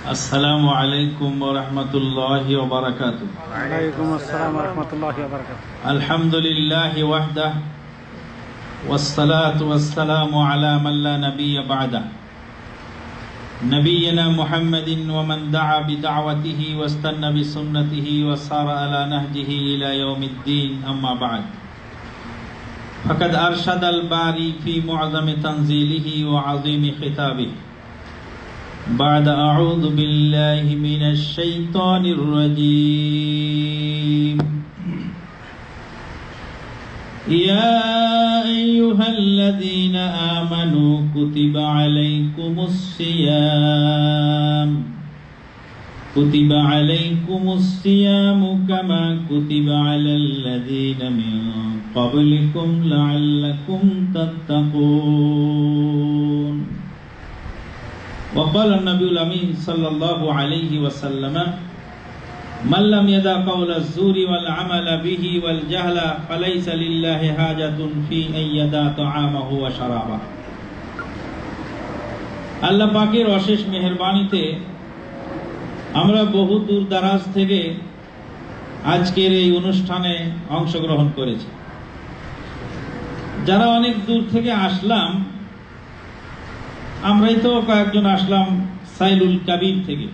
السلام عليكم ورحمة الله وبركاته. وعليكم السلام ورحمة الله وبركاته. الحمد لله وحده والصلاة والسلام على من لا نبي بعده نبينا محمد ومن دعا بدعوته واستنى بسنته وسار على نهجه إلى يوم الدين. أما بعد، فقد أرشد الباري في معظم تنزيله وعظيم خطابه بعد أعوذ بالله من الشيطان الرجيم. يا أيها الذين آمنوا كتب عليكم الصيام كما كتب على الذين من قبلكم لعلكم تتقون. وقال النبي الأمين صلى الله عليه وسلم: من لم يدع قول الزور والعمل به والجهل فليس لله حاجة في أن يدع طعامه وشرابه. আল্লাহ পাকের অশেষ মেহেরবানিতে আমরা বহু দূর দারাজ থেকে আজকের এই অনুষ্ঠানে অংশগ্রহণ করেছি। যারা অনেক দূর থেকে আসলাম, আমরাই তো কয়েকজন আসলাম সাইলুল কাবির থেকে,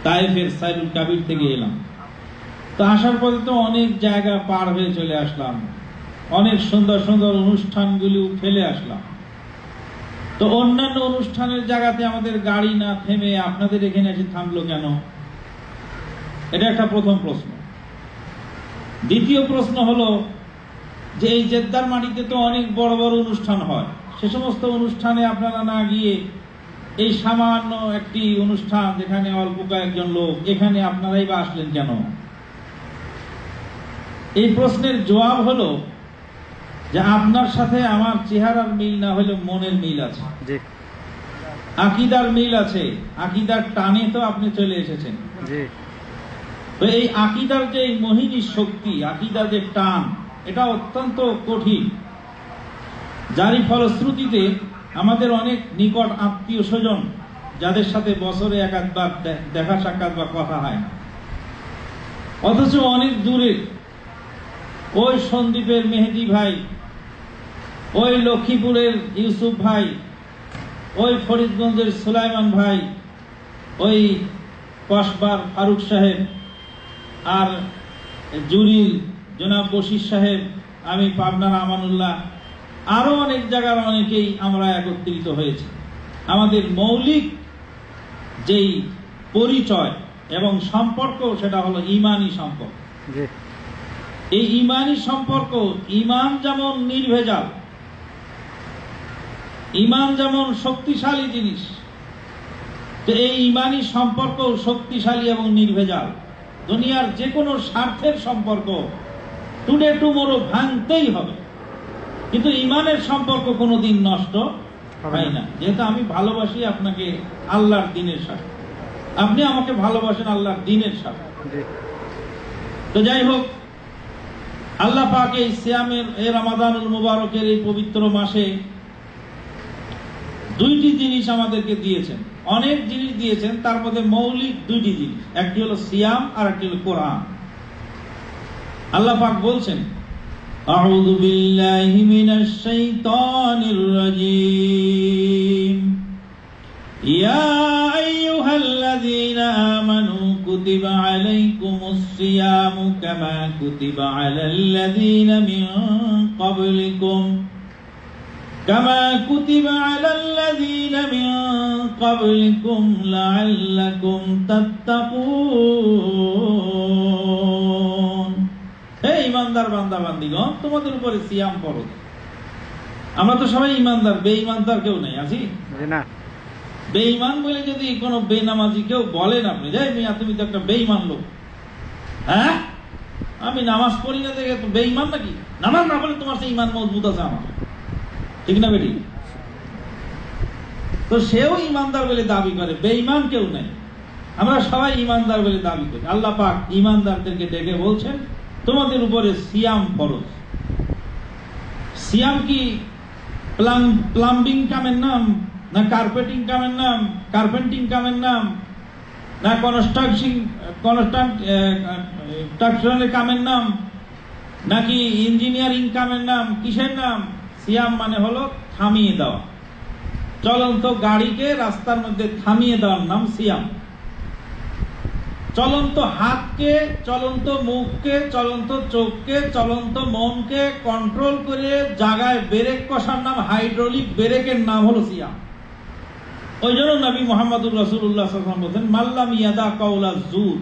তায়েফের সাইলুল কাবির থেকে এলাম। তো আসার পরে তো অনেক জায়গা পার হয়ে চলে আসলাম, অনেক সুন্দর সুন্দর অনুষ্ঠানগুলি ফেলে আসলাম। তো অন্যান্য অনুষ্ঠানের জায়গাতে আমাদের গাড়ি না থেমে আপনাদের এখানে এসে থামলো কেন? এটা একটা প্রথম প্রশ্ন। দ্বিতীয় প্রশ্ন হলো যে এই জেদ্দার মাটিতে তো অনেক বড় বড় অনুষ্ঠান হয়, সে সমস্ত অনুষ্ঠানে আপনারা না গিয়ে এই সামান্য একটি অনুষ্ঠান যেখানে অল্প কয়েকজন লোক, এখানে আপনারাই বা আসলেন কেন? এই প্রশ্নের জবাব হলো যে আপনার সাথে আমার চেহারার মিল না হলে মনের মিল আছে, আকীদার মিল আছে। আকীদার টানে তো আপনি চলে এসেছেন। তো এই আকীদার যে মোহিনী শক্তি, আকীদার যে টান, এটা অত্যন্ত কঠিন, যারই ফলশ্রুতিতে আমাদের অনেক নিকট আত্মীয় স্বজন যাদের সাথে বছরে এক একবার দেখা সাক্ষাৎ বা কথা হয় না, অথচ অনেক দূরে ওই সন্দ্বীপের মেহেদি ভাই, ওই লক্ষ্মীপুরের ইউসুফ ভাই, ওই ফরিদগঞ্জের সুলাইমান ভাই, ওই কসবার ফারুক সাহেব, আর জুরির জনাব বশির সাহেব, আমি পাবনার আমানুল্লাহ, আরো অনেক জায়গার অনেকেই আমরা একত্রিত হয়েছি। আমাদের মৌলিক যেই পরিচয় এবং সম্পর্ক সেটা হলো ইমানি সম্পর্ক। এই ইমানি সম্পর্ক, ইমান যেমন নির্ভেজাল, ইমান যেমন শক্তিশালী জিনিস, তো এই ইমানি সম্পর্ক শক্তিশালী এবং নির্ভেজাল। দুনিয়ার যে কোনো স্বার্থের সম্পর্ক টুডে টুমোরো ভাঙতেই হবে, কিন্তু ইমানের সম্পর্ক কোনোদিন নষ্ট হয় না। যেহেতু আমি ভালোবাসি আপনাকে আল্লাহর দ্বীনের সাথে, আপনি আমাকে ভালোবাসেন আল্লাহর দ্বীনের সাথে। তো যাই হোক, আল্লাহ পাক এই সিয়ামের, এই রমাদানুল মুবারকের এই পবিত্র মাসে দুইটি জিনিস আমাদেরকে দিয়েছেন। অনেক জিনিস দিয়েছেন, তার মধ্যে মৌলিক দুইটি জিনিস, একটি হলো সিয়াম আর একটি হলো কোরআন। আল্লাহ পাক বলছেন: أعوذ بالله من الشيطان الرجيم يا أيها الذين آمنوا كتب عليكم الصيام كما كتب على الذين من قبلكم لعلكم تتقون. হে ইমানদার বান্দা বান্দিগণ, তোমাদের উপরে সিয়াম ফরজ। আমরা তো সবাই ইমানদার, বেঈমানদার কেউ নাই, আছি না? বেঈমান বলে যদি কোনো বেনামাজি কেউ বলেন আপনি, যাই মিয়া তুমি তো একটা বেঈমান লোক, হ্যাঁ আমি নামাজ পড়ি না দেখে তো বেঈমান নাকি? নামাজ না পড়লে তোমার সেই ইমান মজবুত আছে আমার, ঠিক না বেটি? তো সেও ইমানদার বলে দাবি করে, বেঈমান কেউ নাই। আমরা সবাই ইমানদার বলে দাবি করি। আল্লাহ পাক ইমানদারদেরকে ডেকে বলছেন তোমাদের উপরে সিয়াম ফরজ। সিয়াম কি প্লাম্বিং কামের নাম, না কার্পেটিং কামের নাম, কার্পেন্টিং কামের নাম, না কনস্ট্রাকশনের কামের নাম, নাকি ইঞ্জিনিয়ারিং কামের নাম, কিসের নাম? সিয়াম মানে হলো থামিয়ে দেওয়া, চলন্ত গাড়িকে রাস্তার মধ্যে থামিয়ে দেওয়ার নাম সিয়াম। চলন্ত হাতকে, চলন্ত মুখকে, চলন্ত চোখকে, চলন্ত মনকে কন্ট্রোল করে জায়গায় ব্রেক কষার নাম, হাইড্রোলিক ব্রেকের নাম হলো সিয়াম। ওই জন্য নবী মুহাম্মদুর রাসূলুল্লাহ সাল্লাল্লাহু আলাইহি ওয়াসাল্লাম বলেন, মাল্লাম ইয়াদা কাউলা যুর,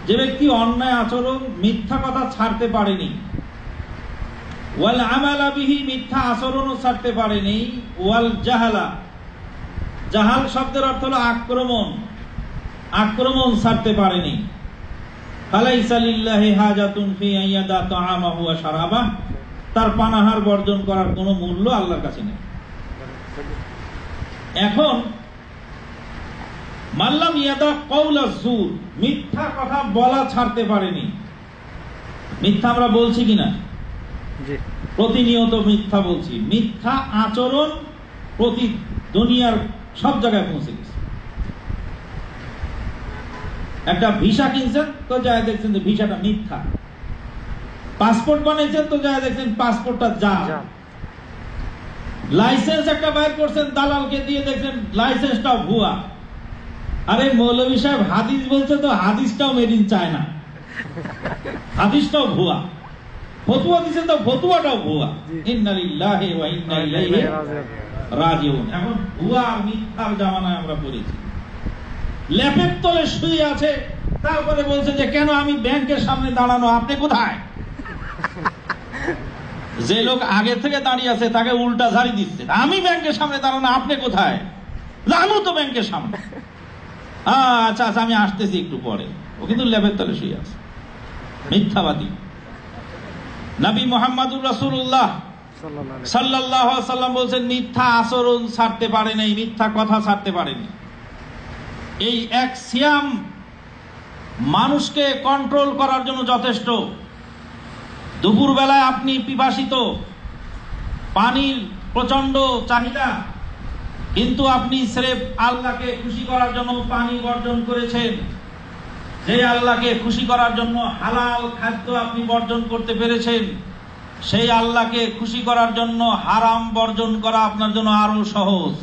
যে ব্যক্তি অন্যায় আচরণ, মিথ্যা কথা ছাড়তে পারেনি, ওয়াল আমালা বিহি, মিথ্যা আচরণও ছাড়তে পারেনি, ওয়াল জাহালা, জাহাল শব্দের অর্থ হলো আক্রমণ, আক্রমণ ছাড়তে পারেনি, ফালাইসা লিল্লাহি হাজাতুন ফি আইয়াদা তাআমাহু ওয়া শারাবাহ, তার পানাহার বর্জন করার কোনো মূল্য আল্লাহর কাছে নেই। এখন মাল্লাম ইয়াদা কাউলা যুর, মিথ্যা কথা বলা ছাড়তে পারেনি। মিথ্যা আমরা বলছি কিনা? প্রতিনিয়ত মিথ্যা বলছি। মিথ্যা আচরণ প্রতি দুনিয়ার সব জায়গায় পৌঁছে গেছে। একটা ভিসা কিনছেন তো যায় দেখছেন যে ভিসাটা মিথ্যা, পাসপোর্ট বানাইছেন তো যায় দেখছেন পাসপোর্টটা জাল, লাইসেন্স একটা বাইর করছেন দালালকে দিয়ে দেখছেন লাইসেন্সটাও ভুয়া। আরে মৌলভী সাহেব হাদিস বলছে তো হাদিসটাও মেড ইন চায়না, হাদিসটাও ভুয়া। ফতুয়া দিচ্ছেন তো ফতুয়াটাও ভুয়া। ইন্না লিল্লাহি ওয়া ইন্না ইলাইহি রাজিউন। এখন ভুয়া মিথ্যার জামানায় আমরা পড়েছি। ল্যাপের তলে শুয়ে আছে, তারপরে বলছে যে কেন আমি ব্যাংকের সামনে দাঁড়ানো, আপনি কোথায়? যে লোক আগে থেকে দাঁড়িয়ে আছে তাকে উল্টা ঝাড়ি দিচ্ছে, আমি ব্যাংকের সামনে দাঁড়ানো, আপনি কোথায়? জানো তো ব্যাংকের সামনে। আচ্ছা আচ্ছা আমি আসতেছি একটু পরে। ও কিন্তু ল্যাপের তলে শুয়ে আছে, মিথ্যাবাদী। নবী মুহাম্মদুর রাসূলুল্লাহ সাল্লাল্লাহু আলাইহি ওয়াসাল্লাম বলেন, মিথ্যা আচরণ ছাড়তে পারে নাই, মিথ্যা কথা ছাড়তে পারেনি। এই এক সিয়াম মানুষকে কন্ট্রোল করার জন্য যথেষ্ট। দুপুর বেলায় আপনি পিপাসিত, পানির প্রচন্ড চাহিদা, কিন্তু আপনি স্রেফ আল্লাহকে খুশি করার জন্য পানি বর্জন করেছেন। যে আল্লাহকে খুশি করার জন্য হালাল খাদ্য আপনি বর্জন করতে পেরেছেন, সেই আল্লাহকে খুশি করার জন্য হারাম বর্জন করা আপনার জন্য আরো সহজ।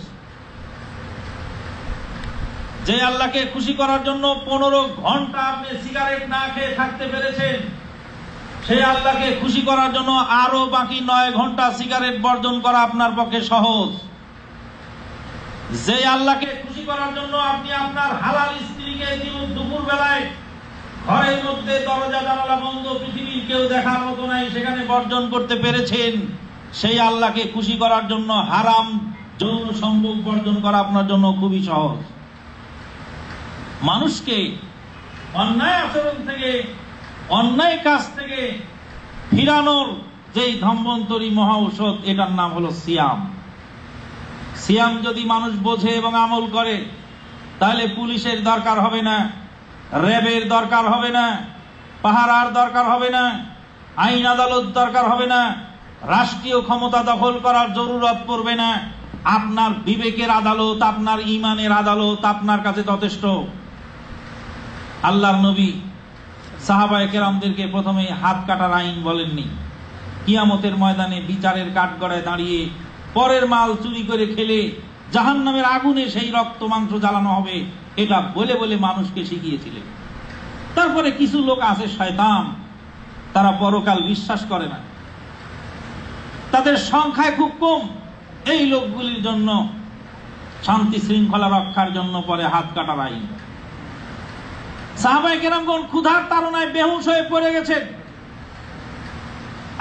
যে আল্লাহকে খুশি করার জন্য 15 ঘন্টা আপনি সিগারেট না খেয়ে থাকতে পেরেছেন, সেই আল্লাহকে খুশি করার জন্য আরো বাকি 9 ঘন্টা সিগারেট বর্জন করা আপনার পক্ষে সহজ। যে আল্লাহকে খুশি করার জন্য আপনি আপনার হালাল স্ত্রীকে দুপুর বেলায় ঘরের মধ্যে দরজা জানালা বন্ধ, পৃথিবীর কেউ দেখার মতো নাই, সেখানে বর্জন করতে পেরেছেন, সেই আল্লাহকে খুশি করার জন্য হারাম যৌন সম্ভোগ বর্জন করা আপনার জন্য খুবই সহজ। মানুষকে অন্যায় আচরণ থেকে, অন্যায় কাজ থেকে ফিরানোর যেই ধম্বন্তরী মহা ঔষধ, এটার নাম হলো সিয়াম। সিয়াম যদি মানুষ বোঝে এবং আমল করে, তাহলে পুলিশের দরকার হবে না, র্যাবের দরকার হবে না, পাহারার দরকার হবে না, আইন আদালত দরকার হবে না, রাষ্ট্রীয় ক্ষমতা দখল করার জরুরত পড়বে না। আপনার বিবেকের আদালত, আপনার ঈমানের আদালত আপনার কাছে যথেষ্ট। আল্লাহর নবী সাহাবায়ে কেরামদেরকে প্রথমে হাত কাটার আইন বলেননি, কিয়ামতের ময়দানে বিচারের কাঠগড়ায় দাঁড়িয়ে পরের মাল চুরি করে খেলে জাহান্নামের আগুনে সেই রক্ত মাংস জ্বালানো হবে, এটা বলে বলে মানুষকে শিখিয়েছিলেন। তারপরে কিছু লোক আছে শয়তান, তারা পরকাল বিশ্বাস করে না, তাদের সংখ্যায় খুব কম। এই লোকগুলির জন্য শান্তি শৃঙ্খলা রক্ষার জন্য পরে হাত কাটার আইন। সাহাবায়ে কেরামগণ ক্ষুধার তাড়নায় বেহুশ হয়ে পড়ে গেছেন।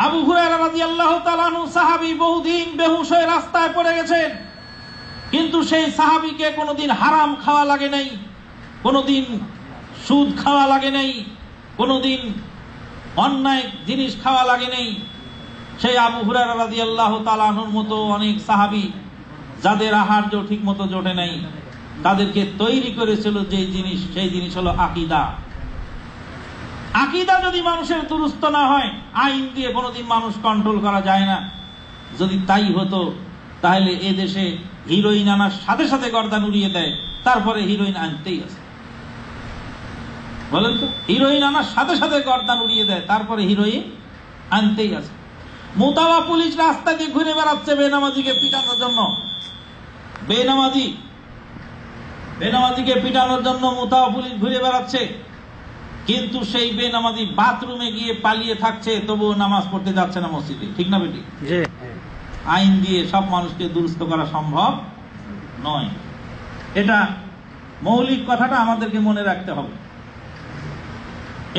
আবু হুরায়রা রাদিয়াল্লাহু তাআলা আনহু সাহাবী, বহুদিন বেহুশ হয়ে রাস্তায় পড়ে গেছেন, কিন্তু সেই সাহাবীকে কোনোদিন হারাম খাওয়া লাগে নাই, কোনোদিন সুদ খাওয়া লাগে নাই, কোনোদিন অন্যায় জিনিস খাওয়া লাগে নাই। সেই আবু হুরায়রা রাদিয়াল্লাহু তাআলা আনহুর মতো অনেক সাহাবী, যাদের আহার্য ঠিক মতো জোটে নাই, তাদেরকে তৈরি করেছিল যে জিনিস, সেই জিনিস হলো আকীদা। আকীদা যদি মানুষের দুরুস্ত না হয়, আইন দিয়ে কোনোদিন মানুষ কন্ট্রোল করা যায় না। যদি তাই হতো, তাহলে এ দেশে হিরোইন আনার সাথে সাথে গর্দান উড়িয়ে দেয়, তারপরে হিরোইন আনতেই আছে। বলেন তো, হিরোইন আনার সাথে সাথে গর্দান উড়িয়ে দেয়, তারপরে হিরোইন আনতেই আছে। মোতাবা পুলিশ রাস্তা দিয়ে ঘুরে বেড়াচ্ছে বেনামাজিকে পিটানোর জন্য। বেনামাজিকে পিটানোর জন্য মোতাবা পুলিশ ঘুরে বেড়াচ্ছে, কিন্তু সেই বেনামাজি বাথরুমে গিয়ে পালিয়ে থাকছে, তবুও নামাজ পড়তে যাচ্ছে না মসজিদে। ঠিক না বেটি? আইন দিয়ে সব মানুষকে দুরুস্ত করা সম্ভব নয়। এটা মৌলিক কথাটা আমাদেরকে মনে রাখতে হবে।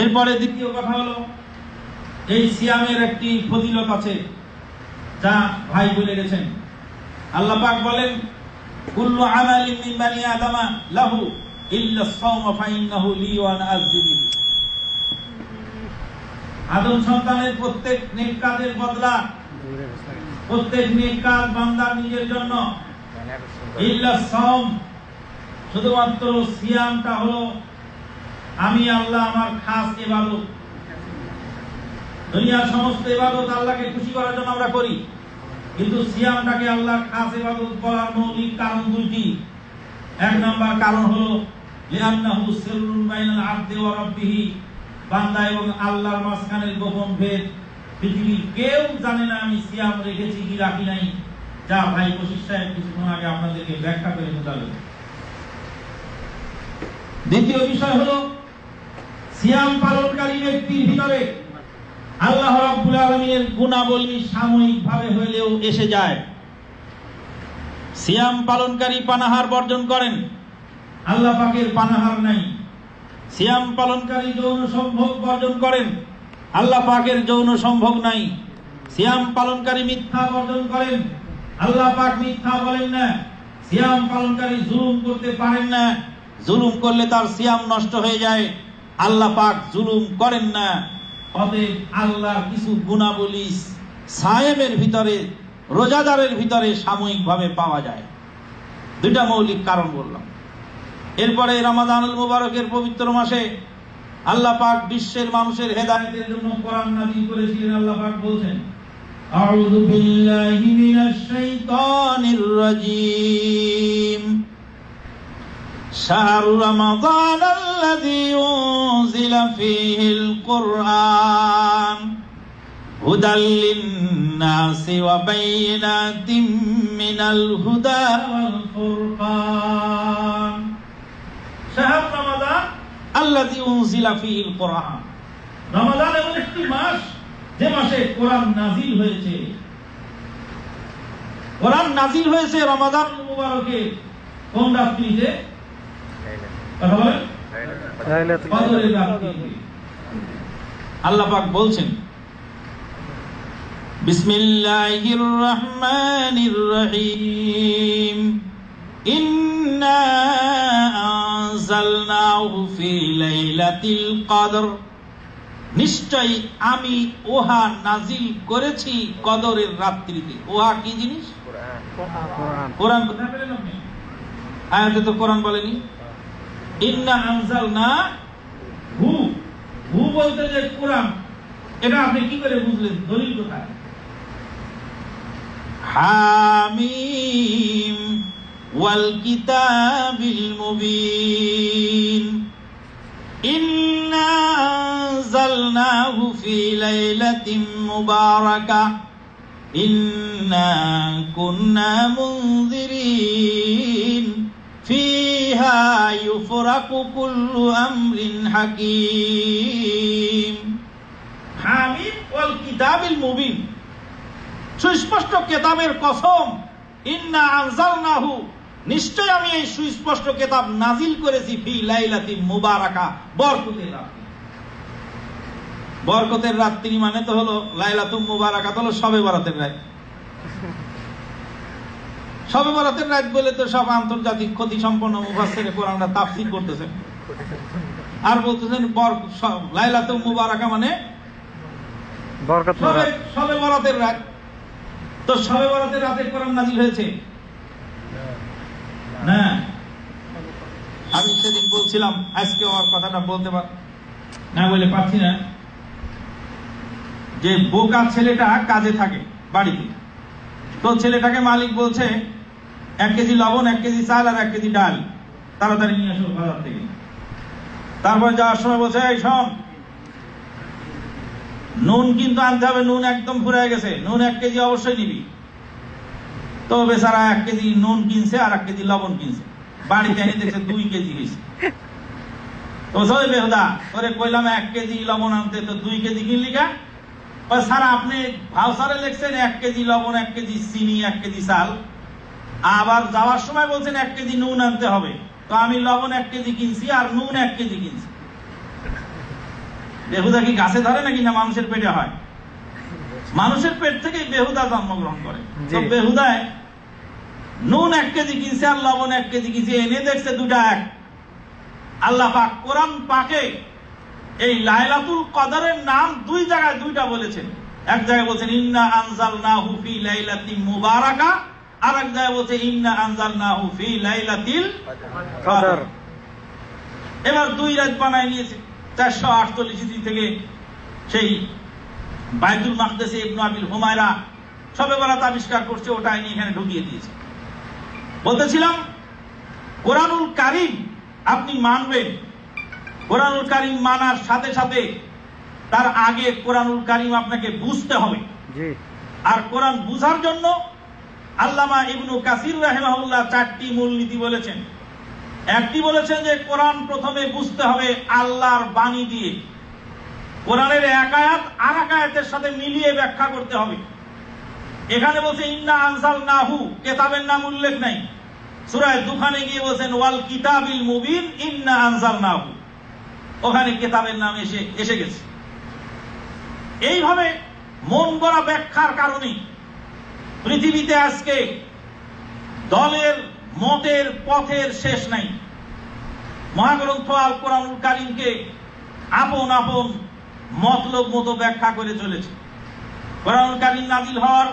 এরপরে দ্বিতীয় কথা হলো, এই সিয়ামের একটি ফজিলত আছে যা ভাই বলে গেছেন। আল্লাহ পাক বলেন, কুল্লু আমালিন মিন বানি আদামা লাহু ইল্লা আস-সাওমা ফাইন্নাহু লি ওয়া আনা আযজি বিহি। আদম সন্তানের প্রত্যেক নেক কাজের বদলা, প্রত্যেক নেক কাজ বান্দার নিজের জন্য। ইল্লা আস-সাওম, শুধুমাত্র সিয়ামটা হলো আমি আল্লাহ আমার খাস ইবাদত। দুনিয়ার সমস্ত ইবাদত আল্লাহকে খুশি করার জন্য আমরা করি, কিন্তু সিয়ামটাকে আল্লাহর খাস ইবাদত বলার মৌলিক কারণ দুটি। এক নম্বর কারণ হলো লিআন্নাহু সিররুন বাইনাল আবদি ওয়া রাব্বিহি, বান্দা এবং আল্লাহর মাঝখানের গোপন ভেদ। পৃথিবীর কেউ জানে না আমি সিয়াম রেখেছি কি রাখি নাই, যা ভাই বশির সাহেব কিছুক্ষণ আগে আপনাদেরকে ব্যাখ্যা করে বোঝালেন। দ্বিতীয় বিষয় হলো, সিয়াম পালনকারী ব্যক্তির ভিতরে আল্লাহ রাব্বুল আলামিনের গুণাবলী সাময়িকভাবে হলেও এসে যায়। সিয়াম পালনকারী পানাহার বর্জন করেন, আল্লাহ পাকের পানাহার নাই। সিয়াম পালনকারী যৌন সম্ভোগ বর্জন করেন, আল্লাহ পাকের যৌন সম্ভোগ নাই। সিয়াম পালনকারী মিথ্যা বর্জন করেন, আল্লাহ পাক মিথ্যা বলেন না। সিয়াম পালনকারী জুলুম করতে পারেন না, জুলুম করলে তার সিয়াম নষ্ট হয়ে যায়। আল্লাহ পাক জুলুম করেন না। অতএব আল্লাহর কিছু গুণাবলী সায়েমের ভিতরে, রোজাদারের ভিতরে সাময়িকভাবে পাওয়া যায়। দুইটা মৌলিক কারণ বললাম। এরপরে রমাদানুল মুবারকের পবিত্র মাসে আল্লাহ পাক বিশ্বের মানুষের হেদায়েতের জন্য কোরআন নাযিল করেছিলেন। আল্লাহ পাক বলছেন, আউযু বিল্লাহি মিনাশ শাইতানির রাজীম, শাহরু রমাদান আল্লাযী উনজিলা ফীহিল কুরআন হুদাল লিন-নাসি ওয়া বাইয়িনাতিম মিনাল হুদা ওয়াল ফুরকান। শাহরু রমাদান আল্লাযী উনজিলা ফীহিল কুরআন, রমাদান এমন একটি মাস যে মাসে কোরআন নাযিল হয়েছে। কোরআন নাযিল হয়েছে রমাদান মুবারকে কোন রাত্রিতে? কথা বলেন, কদরের রাত্রিতে। আল্লাহ পাক বলছেন, বিসমিল্লাহির রহমানির রহিম, ইন্না আনজালনাহু ফি লাইলাতিল কদর, নিশ্চয়ই আমি ওহা নাজিল করেছি কদরের রাত্রিতে। ওহা কি জিনিস? কোরআন। কোথায় পেলেন আপনি? আয়াতে তো কোরআন বলেনি। ইন্না আনজালনাহু, হু বলতে যে কোরআন, এটা আপনি কি করে বুঝলেন? দলিল কোথায়? হামিম ওয়াল কিতাবিল মুবিন, ইন্না আনজালনাহু ফি লাইলাতিন মুবারাকাহ, ইন্না কুন্না মুনজিরিন, ফিহা ইউফরাকু কুল্লু আমরিন হাকীম। হামিম ওয়াল কিতাবিল মুবিন, সুস্পষ্ট কিতাবের কসম। ইন্না আনজালনাহু, নিশ্চয় আমি এই সুস্পষ্ট কিতাব নাজিল করেছি ফি লাইলাতিন মুবারাকাহ, বরকতের রাত্রি। বরকতের রাত্রি মানে তো হলো লাইলাতুল মুবারাকাহ, হলো শবে বরাতের রাত। শবে বরাতের রাত বলে তো সব আন্তর্জাতিক খ্যাতি সম্পন্ন মুফাসসিরে কোরআনরা তাফসীর করতেছেন আর বলতেছেন লাইলাতুল মুবারাকাহ মানে বরকতের রাত, শবে বরাতের রাত। তো শবে বরাতের রাতে কোরআন নাযিল হয়েছে না? আমি সেদিন বলছিলাম, আজকে আমার কথাটা বলতে না বলে পারছি না, যে বোকা ছেলেটা কাজে থাকে বাড়িতে, তো ছেলেটাকে মালিক বলছে 1 কেজি লবণ, 1 কেজি চাল আর 1 কেজি ডাল তাড়াতাড়ি নিয়ে আসো বাজার থেকে। তারপর যাওয়ার সময় বলছে, এই শোন, নুন কিন্তু আনতে হবে, নুন একদম ফুরায় গেছে, নুন 1 কেজি অবশ্যই নিবি। তো বেচারা 1 কেজি নুন কিনছে আর 1 কেজি লবণ কিনছে, বাড়িতে এনে দেখছে 2 কেজি হয়েছে। তো ওই বেহুদা, তোরে কইলাম 1 কেজি লবণ আনতে, তো 2 কেজি কিনলি কা? স্যার আপনি ভাউচারে লিখছেন 1 কেজি লবণ, 1 কেজি চিনি, 1 কেজি চাল, আবার যাওয়ার সময় বলছেন 1 কেজি নুন আনতে হবে, তো আমি লবণ 1 কেজি কিনছি আর নুন 1 কেজি কিনছি। বেহুদা কি গাছে ধরে নাকি না মানুষের পেটে হয়? মানুষের পেট থেকেই বেহুদা জন্মগ্রহণ করে। তো বেহুদায় নুন 1 কেজি কিনছে আর লবণ 1 কেজি কিনছে, এনে দেখছে দুটা এক। আল্লাহ পাক কোরআন পাকে এই লাইলাতুল কদরের নাম 2 জায়গায় 2টা বলেছেন। এক জায়গায় বলছেন ইন্না আনজালনাহু ফি লাইলাতিন মুবারাকা, আর এক জায়গায় বলছে ইন্না আনজালনাহু ফি লাইলাতিল কদর। এবার 2 রাত বানায় নিয়েছে। 448 হিজরি থেকে সেই বাইতুল মাকদেসে ইবনে আবিল হুমায়রা শবে বরাত আবিষ্কার করছে, ওটা এনে এখানে ঢুকিয়ে দিয়েছে। বলতেছিলাম কোরআনুল কারীম আপনি মানবেন, কোরআনুল কারীম মানার সাথে সাথে তার আগে কোরআনুল কারীম আপনাকে বুঝতে হবে। আর কোরআন বুঝার জন্য আল্লামা ইবনু কাসির রাহিমাহুল্লাহ 4টি মূলনীতি বলেছেন। একটি বলেছেন যে কোরআন প্রথমে বুঝতে হবে আল্লাহর বাণী দিয়ে, কোরআনের এক আয়াত আর এক আয়াতের সাথে মিলিয়ে ব্যাখ্যা করতে হবে। এখানে বলছে ইন্না আনজালনাহু, কিতাবের নাম উল্লেখ নাই। সূরা দুখানে গিয়ে বলেছেন ওয়াল কিতাবিল মুবিন ইন্না আনজালনাহু, ওখানে কিতাবের নাম এসে গেছে। এইভাবে মন গড়া ব্যাখ্যার কারণে পৃথিবীতে আজকে দলের মতের পথের শেষ নাই। মহাগ্রন্থ আল কোরআনুল কারীমকে আপন আপন মতলব মতো ব্যাখ্যা করে চলেছে। কোরআনুল কারীম নাযিল হওয়ার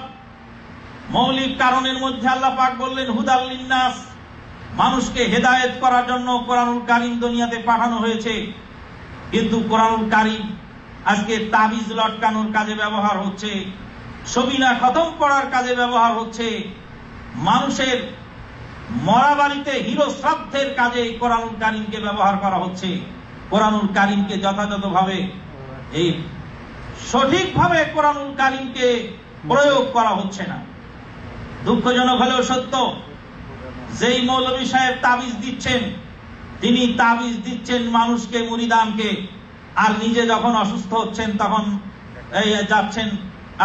মৌলিক কারণের মধ্যে আল্লাহ পাক বললেন হুদাল লিন্নাস, মানুষকে হেদায়েত করার জন্য কোরআনুল কারীম দুনিয়াতে পাঠানো হয়েছে। কিন্তু কোরআনুল কারীম আজকে তাবিজ লটকানোর কাজে ব্যবহার হচ্ছে, সবিনা খতম পড়ার কাজে ব্যবহার হচ্ছে, মানুষের মরা বাড়িতে হিরো শ্রাদ্ধের কাজে কোরআনুল কারীমকে ব্যবহার করা হচ্ছে। কোরআনুল কারীমকে যথাযথভাবে এই সঠিকভাবে কোরআনুল কারীমকে প্রয়োগ করা হচ্ছে না। দুঃখজনক হলেও সত্য, যেই মৌলভী সাহেব তাবিজ দিচ্ছেন, তিনি তাবিজ দিচ্ছেন মানুষকে, মুরিদানকে, আর নিজে যখন অসুস্থ হচ্ছেন তখন যাচ্ছেন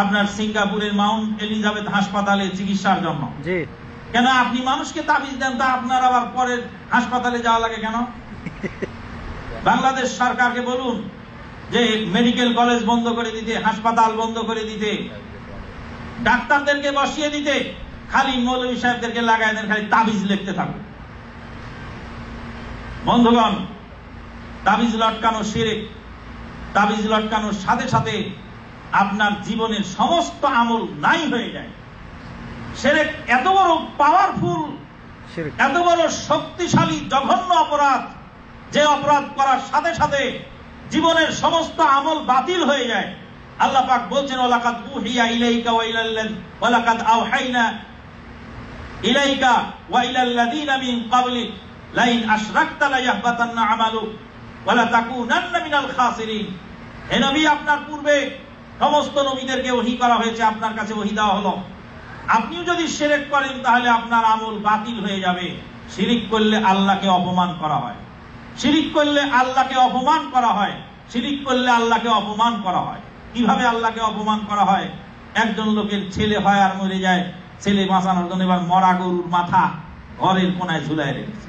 আপনার সিঙ্গাপুরের মাউন্ট এলিজাবেথ হাসপাতালে চিকিৎসার জন্য। কেন আপনি মানুষকে তাবিজ দেন, তা আপনার আবার পরে হাসপাতালে যাওয়া লাগে কেন? বাংলাদেশ সরকারকে বলুন যে মেডিকেল কলেজ বন্ধ করে দিতে, হাসপাতাল বন্ধ করে দিতে, ডাক্তারদেরকে বসিয়ে দিতে, খালি মৌলভী সাহেবদেরকে লাগায় দেন, খালি তাবিজ লিখতে থাকুন। বন্ধুগণ, তাবিজ লটকানো শিরক। তাবিজ লটকানোর সাথে সাথে আপনার জীবনের সমস্ত আমল নাই হয়ে যায়। শিরক এত বড় পাওয়ারফুল, এত বড় শক্তিশালী জঘন্য অপরাধ, যে অপরাধ করার সাথে সাথে জীবনের সমস্ত আমল বাতিল হয়ে যায়। আল্লাহ পাক বলছেন ওয়ালাকাদ উহিয়া ইলাইকা ওয়ালাকাদ আওহাইনা ইলাইকা ওয়া ইলাল্লাযীনা মিন ক্বাবলিক লাইন আশরাকতা লায়াহবাতান্না আমালুক ওয়া লাতাকুনান্না মিনাল খাসিরিন। হে নবী, আপনার পূর্বে সমস্ত নবীদেরকে ওহী করা হয়েছে, আপনার কাছে ওহী দেওয়া হলো, আপনিও যদি শিরক করেন তাহলে আপনার আমল বাতিল হয়ে যাবে। শিরিক করলে আল্লাহকে অপমান করা হয়, শিরিক করলে আল্লাহকে অপমান করা হয়, শিরিক করলে আল্লাহকে অপমান করা হয়। কিভাবে আল্লাহকে অপমান করা হয়? একজন লোকের ছেলে হয় আর মরে যায়, ছেলে বাঁচানোর জন্য এবার মরা গরুর মাথা ঘরের কোনায় ঝুলায় রেখেছে।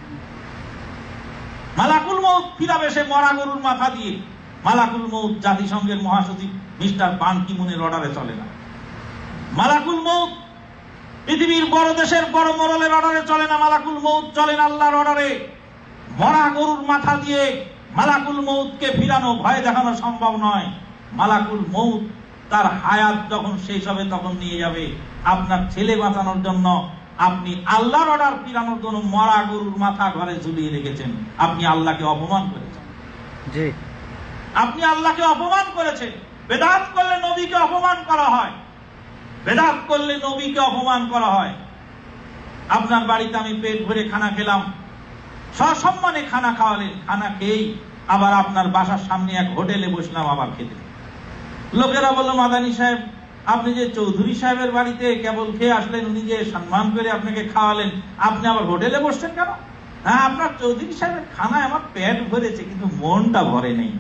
মালাকুল মউত ফিরাবে সে মরা গরুর মাথা দিয়ে। মালাকুল মউত জাতিসংঘের মহাসচিব মিস্টার বান কি মুনের অর্ডারে চলে না। মালাকুল মউত পৃথিবীর বড় দেশের বড় মোড়লের অর্ডারে চলে না। মালাকুল মউত চলেন আল্লাহর অর্ডারে। মরা গরুর মাথা দিয়ে মালাকুল মউতকে ফিরানো, ভয় দেখানো সম্ভব নয়। মালাকুল মউত তার হায়াত যখন শেষ হবে তখন নিয়ে যাবে। আপনার ছেলে বাঁচানোর জন্য আপনি আল্লাহর অর্ডার ফিরানোর জন্য মরা গরুর মাথা ঘরে ঝুলিয়ে রেখেছেন। আপনি আল্লাহকে অপমান করেছেন। জি, আপনি আল্লাহকে অপমান করেছেন। বেদাত করলে নবীকে অপমান করা হয়, বেদাত করলে নবীকে অপমান করা হয়। আপনার বাড়িতে আমি পেট ভরে খানা খেলাম, সসম্মানে খানা খাওয়ালেন, খানা খেয়েই আবার আপনার বাসার সামনে এক হোটেলে বসলাম আবার খেতে। লোকেরা বলল, মাদানী সাহেব, আপনি যে চৌধুরী সাহেবের বাড়িতে কেবল খেয়ে আসলেন, উনি যে সম্মান করে আপনাকে খাওয়ালেন, আপনি আবার হোটেলে বসছেন কেন? হ্যাঁ, আপনার চৌধুরী সাহেবের খানায় আমার পেট ভরেছে, কিন্তু মনটা ভরে নেই।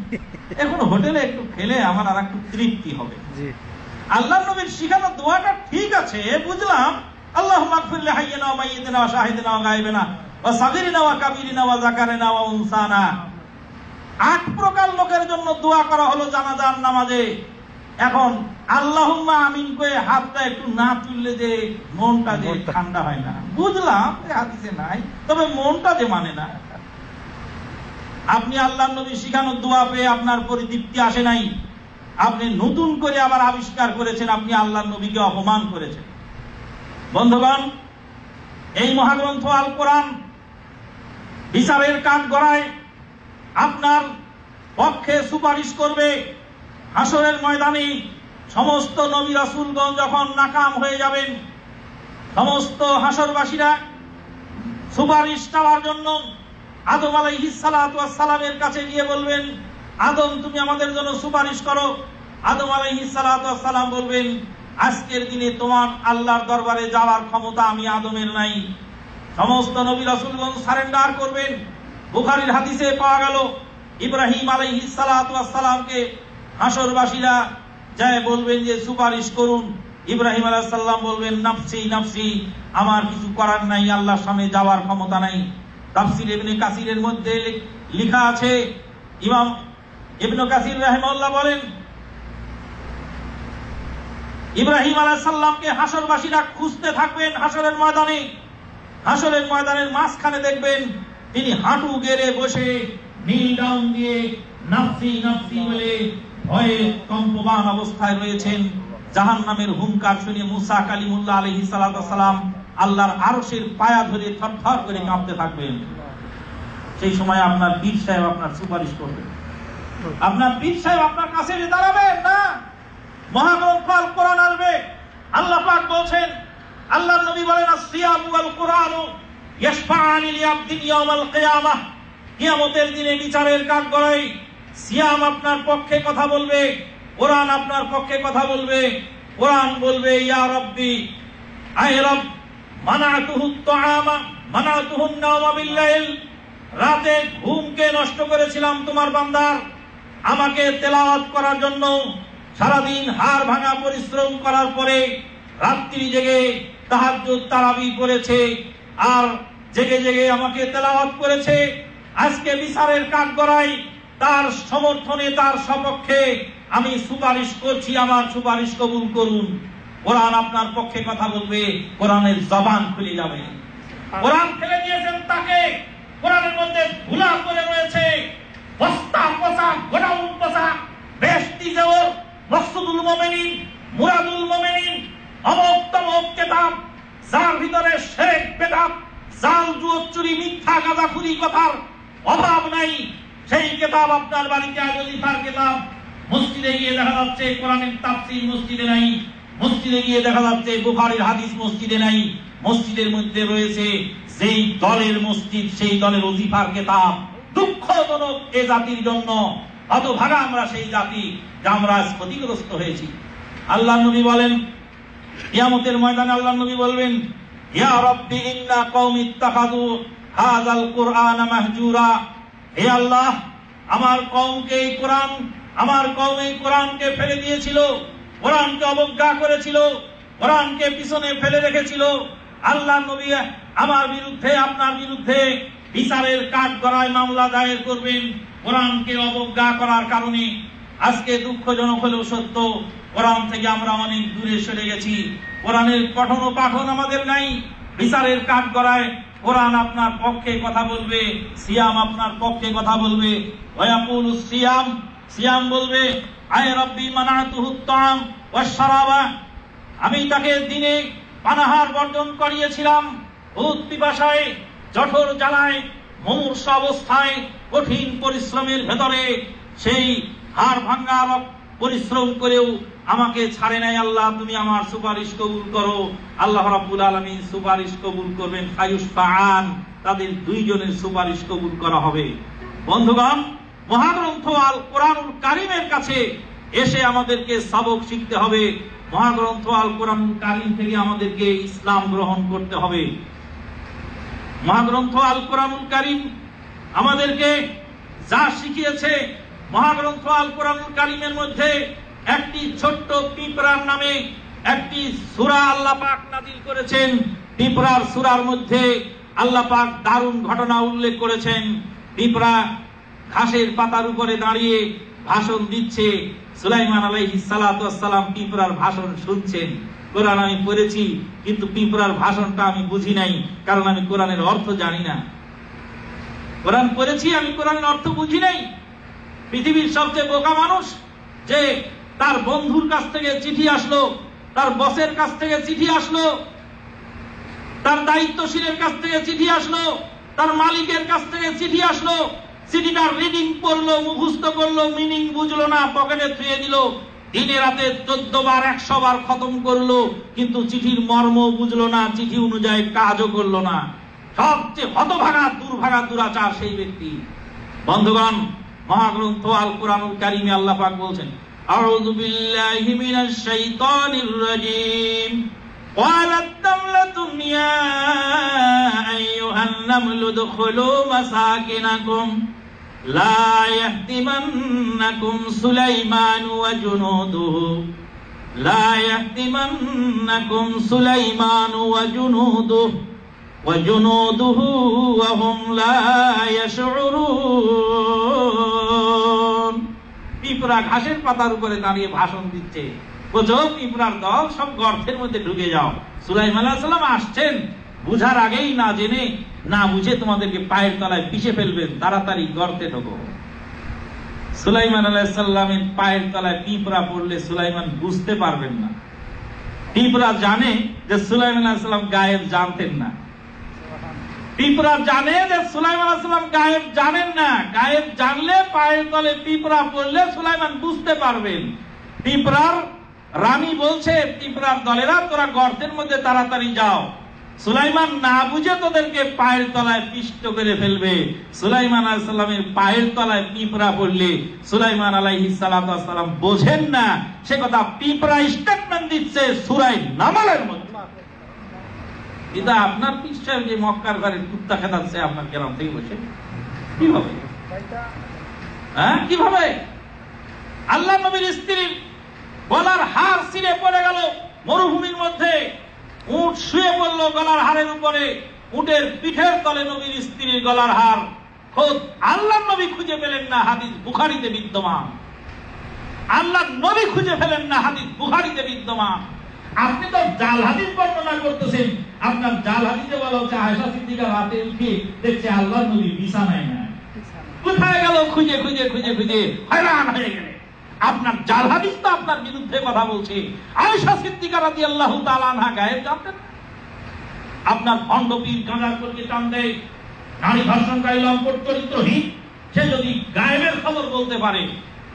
এখন হোটেলে একটু খেলে আমার আর একটু তৃপ্তি হবে। আল্লাহ নবীর শিখানো দোয়াটা ঠিক আছে, বুঝলাম। আল্লাহুম্মা গফির লি হাইয়িনা ওয়া মাইয়িতিনা ওয়া শাহিদিনা ওয়া গায়বিনা ওয়া সাগীরিনা ওয়া কাবীরিনা ওয়া যাকারিনা ওয়া উনসানা। 8 প্রকার লোকের জন্য দোয়া করা হলো জানাজার নামাজে। এখন আল্লাহুম্মা আমিন কয়ে হাতটা একটু না তুললে যে মনটা যে ঠান্ডা হয় না, বুঝলাম হাদিসে নাই, তবে মনটা যে মানে না। আপনি আল্লাহর নবী শিখানো দোয়া পেয়ে আপনার পরিতৃপ্তি আসে নাই, আপনি নতুন করে আবার আবিষ্কার করেছেন, আপনি আল্লাহর নবীকে অপমান করেছেন। বন্ধুগণ, এই মহাগ্রন্থ আল কোরআন বিচারের কাঠগড়ায় আপনার পক্ষে সুপারিশ করবে। হাসরের ময়দানে সমস্ত নবী রাসূলগণ যখন নাকাম হয়ে যাবেন, সমস্ত হাসরবাসীরা সুপারিশ চাওয়ার জন্য আদম আলাইহিস সালাতু ওয়াস সালামের কাছে গিয়ে বলবেন, আদম, তুমি আমাদের জন্য সুপারিশ করো। আদম আলাইহিস সালাতু ওয়াস সালাম বলবেন, আজকের দিনে তোমার আল্লাহর দরবারে যাওয়ার ক্ষমতা আমি আদমের নাই। সমস্ত নবী রাসূলগণ সারেন্ডার করবেন। বুখারীর হাদিসে পাওয়া গেল, ইব্রাহিম আলাইহিস সালাতু ওয়াস সালামকে হাসরবাসীরা যায় বলবেন যে সুপারিশ করুন। ইব্রাহিম আলাইহিস সালাম বলবেন, নাফসি নাফসি, আমার কিছু করার নাই, আল্লাহর সামনে যাওয়ার ক্ষমতা নাই। তাফসীর ইবনে কাসিরের মধ্যে লেখা আছে, ইমাম ইবনে কাসির রাহিমাহুল্লাহ বলেন, ইব্রাহিম আলাইহিস সালামকে হাসরবাসীরা খুঁজতে থাকবেন। হাসরের ময়দানের মাঝখানে দেখবেন তিনি হাঁটু গেড়ে বসে নীল ডাউন দিয়ে নাফসি নাফসি বলে ভয়ে কম্পমান অবস্থায় রয়েছেন। জাহান্নামের হুঙ্কার শুনে মুসা কালিমুল্লাহ আলাইহিস সালাতু ওয়াস সালাম আল্লাহর আরশের পায়া ধরে থরথর করে কাঁপতে থাকবেন। সেই সময় আপনার পীর সাহেব আপনার সুপারিশ করবেন, আপনার পীর সাহেব আপনার কাছে এসে দাঁড়াবেন না। মহাগ্রন্থ আল কোরআন আসবে। আল্লাহ পাক বলছেন, আল্লাহর নবী বলেন, আসসিয়াম ওয়াল কুরআনু ইয়াশফাআনি লিআবদিন ইয়াউমাল কিয়ামাহ। কিয়ামতের দিনে বিচারের কাঠগড়ায় সিয়াম আপনার পক্ষে কথা বলবে, কোরআন আপনার পক্ষে কথা বলবে। কোরআন বলবে, ইয়া রাব্বি, আয় রব, মানাতুহুত তাআমা মানাতুহুন নাওমা বিল্লাইল। রাতে ঘুমকে নষ্ট করেছিলাম তোমার বান্দার, আমাকে তেলাওয়াত করার জন্য সারাদিন হাড় ভাঙা পরিশ্রম করার পরে রাত্রি জেগে তাহাজ্জুদ তারাবি করেছে, আর জেগে জেগে আমাকে তেলাওয়াত করেছে। আজকে বিচারের কাঠগড়ায় তার সমর্থনে, তার সপক্ষে আমি সুপারিশ করছি, আমার সুপারিশ কবুল করুন। কোরআন আপনার পক্ষে কথা বলবে, কোরআনের জবান খুলে যাবে। কোরআন ফেলে দিয়েছেন তাকে, কোরআনের মধ্যে ধুলা পড়ে রয়েছে, বস্তা পচা, গোডাউন পচা, বেহেশতি জেওর, মকসুদুল মুমিনিন, মুরাদুল মুমিনিন, অমুক তমুক কিতাব, যার ভিতরে শিরক, বিদআত, জাল, জুয়া, চুরি, মিথ্যা, গাঁজাখুরি কথার অভাব নাই। সেই কিতাব আপনার বাড়িতে আজিফার কিতাব, মসজিদে গিয়ে দেখা যাচ্ছে কোরআনের তাফসীর মসজিদে নাই, মসজিদে গিয়ে দেখা যাচ্ছে বুখারীর হাদিস মসজিদে নাই। মসজিদের মধ্যে রয়েছে যেই দলের মসজিদ, সেই দলের ওজিফার কিতাব। দুঃখজনক এ জাতির জন্য, হতভাগা আমরা সেই জাতি, যা আমরা ক্ষতিগ্রস্ত হয়েছি। আল্লাহর নবী বলেন, কিয়ামতের ময়দানে আল্লাহর নবী বলবেন, ইয়া রাব্বি ইন্না কওমি ইত্তাখাযু হাযাল কুরআনা মাহজুরা। হে আল্লাহ, আমার কওমকে এই কোরআন, আমার কওম এই কোরআনকে ফেলে দিয়েছিল, কোরআনকে অবজ্ঞা করেছিল, কোরআনকে পিছনে ফেলে রেখেছিল। আল্লাহর নবী আমার বিরুদ্ধে, আপনার বিরুদ্ধে বিচারের কাঠগড়ায় মামলা দায়ের করবেন কোরআনকে অবজ্ঞা করার কারণে। আজকে দুঃখজনক হলেও সত্য, কোরআন থেকে আমরা অনেক দূরে সরে গেছি। কোরআনের পঠন ও পাঠন আমাদের নাই। বিচারের কাঠগড়ায় কোরআন আপনার পক্ষে কথা বলবে, সিয়াম আপনার পক্ষে কথা বলবে। ওয়ায়াকুলু সিয়াম, সিয়াম বলবে, আয় রব্বি মানাতুহুত তাআম ওয়াশ শারাবা। আমি তাকে দিনে পানাহার বর্জন করিয়েছিলাম, ভূত পিপাসায়, জঠর জ্বালায়, মুমূর্ষ অবস্থায়, কঠিন পরিশ্রমের ভেতরে সেই হাড় ভাঙ্গা পরিশ্রম করেও আমাকে ছাড়ে নাই। আল্লাহ, তুমি আমার সুপারিশ কবুল করো। আল্লাহ রাব্বুল আলামিন সুপারিশ কবুল করবেন। ফায়ুশফাআন, তাদের দুইজনের সুপারিশ কবুল করা হবে। বন্ধুগণ, মহাগ্রন্থ আল কোরআনুল কারীমের কাছে এসে আমাদেরকে সবক শিখতে হবে। মহাগ্রন্থ আল কোরআনুল কারীম থেকে আমাদেরকে ইসলাম গ্রহণ করতে হবে। মহাগ্রন্থ আল কোরআনুল কারীম আমাদেরকে যা শিখিয়েছে, মহাগ্রন্থ আল কোরআনুল কারীমের মধ্যে একটি ছোট্ট পিঁপড়ার নামে একটি সূরা আল্লাহ পাক নাযিল করেছেন। পিঁপড়ার সূরার মধ্যে আল্লাহ পাক দারুণ ঘটনা উল্লেখ করেছেন। পিঁপড়া ঘাসের পাতার উপরে দাঁড়িয়ে ভাষণ দিচ্ছে। সুলাইমান আলাইহিস সালাতু ওয়াস সালাম পিঁপড়ার ভাষণ শুনছেন। কোরআন আমি পড়েছি, কিন্তু পিঁপড়ার ভাষণটা আমি বুঝি নাই, কারণ আমি কোরআনের অর্থ জানি না। কোরআন পড়েছি, আমি কোরআনের অর্থ বুঝি নাই। পৃথিবীর সবচেয়ে বোকা মানুষ যে তার বন্ধুর কাছ থেকে চিঠি আসলো, তার বসের কাছ থেকে চিঠি আসলো, তার দায়িত্বশীলের কাছ থেকে চিঠি আসলো, তার মালিকের কাছ থেকে চিঠি আসলো, চিঠিটার রিডিং পড়লো, মুখস্থ করলো, মিনিং বুঝলো না, পকেটে থুয়ে দিল, দিনে রাতে 14 বার 100 বার খতম করলো, কিন্তু চিঠির মর্ম বুঝলো না, চিঠি অনুযায়ী কাজও করলো না। সবচেয়ে হতভাগা দুর্ভাগা দুরাচার সেই ব্যক্তি। বন্ধুগণ, মহাগ্রন্থ আল কোরআনুল কারীমে আল্লাহ পাক বলছেন, আউযু বিল্লাহি মিনাশ শাইতানির রাজীম, ক্বালাত তামলাতুন ইয়া আইয়ুহান নামলু দুখুলু মাসাকিনাকুম লা ইয়াহতিমান্নাকুম সুলাইমান ওয়া জুনুদুহু লা ইয়াহতিমান্নাকুম সুলাইমান ওয়া জুনুদুহু ওয়া হুম লা ইয়াশউরুন। পিঁপড়া ঘাসের পাতার উপরে দাঁড়িয়ে ভাষণ দিচ্ছে, বলছো পিঁপড়ার দল সব গর্তের মধ্যে ঢুকে যাও। সুলাইমান আলাইহিস সালাম আসছেন, বুঝার আগেই না জেনে না বুঝে তোমাদেরকে পায়ের তলায় পিষে ফেলবেন, তাড়াতাড়ি গর্তে ঢোকো। সুলাইমান আলাইহিস সালামের পায়ের তলায় পিঁপড়া পড়লে সুলাইমান বুঝতে পারবেন না। পিঁপড়া জানে যে সুলাইমান আলাইহিস সালাম গায়েব জানতেন না। পিঁপড়া জানে যে সুলাইমান আলাইহিস সালাম গায়েব জানেন না। গায়েব জানলে পায়ের তলে পিঁপড়া পড়লে সুলাইমান বুঝতে পারবেন। পিঁপড়ার রানী বলছে, পিঁপড়ার দলেরা তোরা গর্তের মধ্যে তাড়াতাড়ি যাও। সুলাইমান না বুঝে তোদেরকে পায়ের তলায় পিষ্ট করে ফেলবে। সুলাইমান আলাইহিস সালামের পায়ের তলায় পিঁপড়া পড়লে সুলাইমান আলাইহিস সালাতু ওয়াস সালাম বোঝেন না, সে কথা পিঁপড়া স্টেটমেন্ট দিচ্ছে সূরা নামলের মধ্যে। এটা আপনার পিছনে যে মক্কার ঘরে কুত্তা খেতাচ্ছে আপনার গ্রাম থেকে বসে, কিভাবে কিভাবে আল্লাহ নবীর স্ত্রীর গলার হার ছিঁড়ে পড়ে গেল মরুভূমির মধ্যে, উট শুয়ে পড়লো গলার হারের উপরে, উটের পিঠের তলে নবীর স্ত্রীর গলার হার। খোদ আল্লাহ নবী খুঁজে পেলেন না, হাদিস বুখারীতে বিদ্যমান। আল্লাহ নবী খুঁজে পেলেন না, হাদিস বুখারীতে বিদ্যমান। আপনি তো জাল হাদিস বর্ণনা করতেছেন। আপনার জাল হাদিসে বলা হচ্ছে আয়েশা সিদ্দিকা রাতে উঠে দেখছে আল্লাহ নবী বিছানায় নাই। কোথায় গেল খুঁজে খুঁজে খুঁজে খুঁজে হয়রান হয়ে গেলেন। আপনার জাল হাদিস তো আপনার বিরুদ্ধে কথা বলছে। আয়েশা সিদ্দিকা রাদিয়াল্লাহু তাআলা আনহা গায়েব জানতেন। আপনার ভণ্ড পীর গাঁজার করকে টান দেয়, নারী ধর্ষণকারী লম্পট চরিত্রহীন, সে যদি গায়েবের খবর বলতে পারে,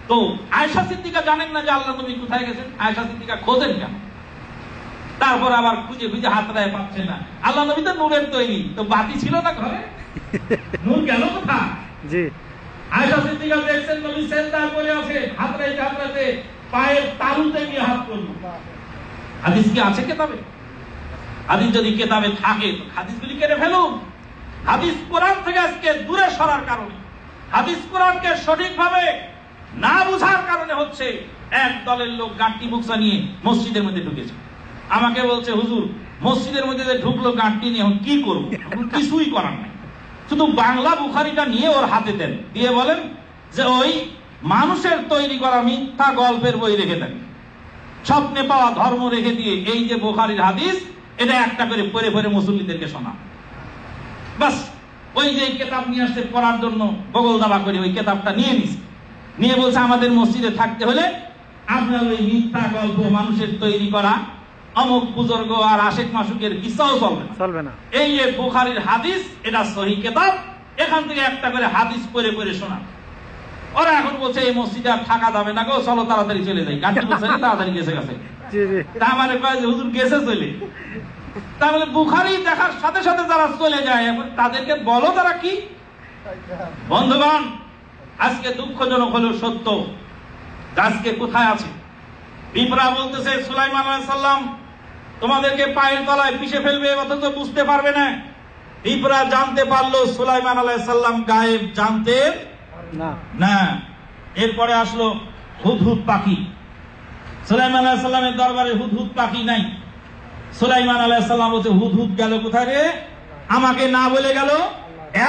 তো আয়েশা সিদ্দিকা জানেন না যে আল্লাহ নবী কোথায় গেছেন? আয়েশা সিদ্দিকা খোঁজেন কেন? তারপর আবার খুঁজে খুঁজে হাতড়ায় পাচ্ছে না। আল্লাহ নবী তো নূরের তৈরি, তো বাতি ছিল না ঘরে, নূর গেল কোথায়? জি, আয়েশা সিদ্দিকা দেখছেন নবী সেজদায় পড়ে আছে, হাতড়াইতে হাতড়াইতে পায়ের তালুতে গিয়ে হাত পড়ল। হাদিস কি আছে কেতাবে? হাদিস যদি কেতাবে থাকে তো হাদিসগুলি কেটে ফেলুন। হাদিস কোরআন থেকে আজকে দূরে সরার কারণে, হাদিস কোরআনকে সঠিকভাবে না বুঝার কারণে হচ্ছে এক দলের লোক গাঁটটি বুকসা নিয়ে মসজিদের মধ্যে ঢুকেছে। আমাকে বলছে, হুজুর মসজিদের মধ্যে ঢুকলো গাঁটটি নিয়ে, এখন কি করবো? কিছুই করার নাই, শুধু বাংলা বুখারীটা নিয়ে ওর হাতে দেন, দিয়ে বলেন যে ওই মানুষের তৈরি করা মিথ্যা গল্পের বই রেখে দেন, স্বপ্নে পাওয়া ধর্ম রেখে দিয়ে এই যে বুখারীর হাদিস, এটা একটা করে পড়ে পড়ে মুসল্লিদেরকে শোনা। বাস ওই যে কিতাব নিয়ে আসতে পড়ার জন্য বগল দাবা করে ওই কিতাবটা নিয়ে নিছে, নিয়ে বলছে আমাদের মসজিদে থাকতে হলে আপনার ওই মিথ্যা গল্প মানুষের তৈরি করা অমুক বুজুর্গ আর আশেক মাসুকের কিসাও চলবে না। এই যে বুখারীর হাদিস, এটা সহিহ কিতাব, এখান থেকে একটা করে হাদিস পড়ে পড়ে শোনা। ওরা এখন বলছে এই মসজিদে আর থাকা যাবে না গো, চলো তাড়াতাড়ি চলে যাই। গাড়ি বলছে তাড়াতাড়ি গেছে গেছে, তা মানে কয় যে হুজুর গেছে চলে। তাহলে বুখারী দেখার সাথে সাথে যারা চলে যায়, এখন তাদেরকে বলো তারা কি? বন্ধুগণ, আজকে দুঃখজনক হলো সত্য, আজকে কোথায় আছে? পিঁপড়া বলতেছে সুলাইমান আলাইহিস সালাম তোমাদেরকে পায়ের তলায় পিষে ফেলবে, অথচ বুঝতে পারবে না। পিঁপড়া জানতে পারলো সুলাইমান আলাইহিস সালাম গায়েব জানতেন না। এরপরে আসলো হুদহুদ পাখি। সুলাইমান আলাইহিস সালামের দরবারে হুদহুদ পাখি নাই। সুলাইমান আলাইহিস সালাম বলতে হুদহুদ গেল কোথায় রে? আমাকে না বলে গেল।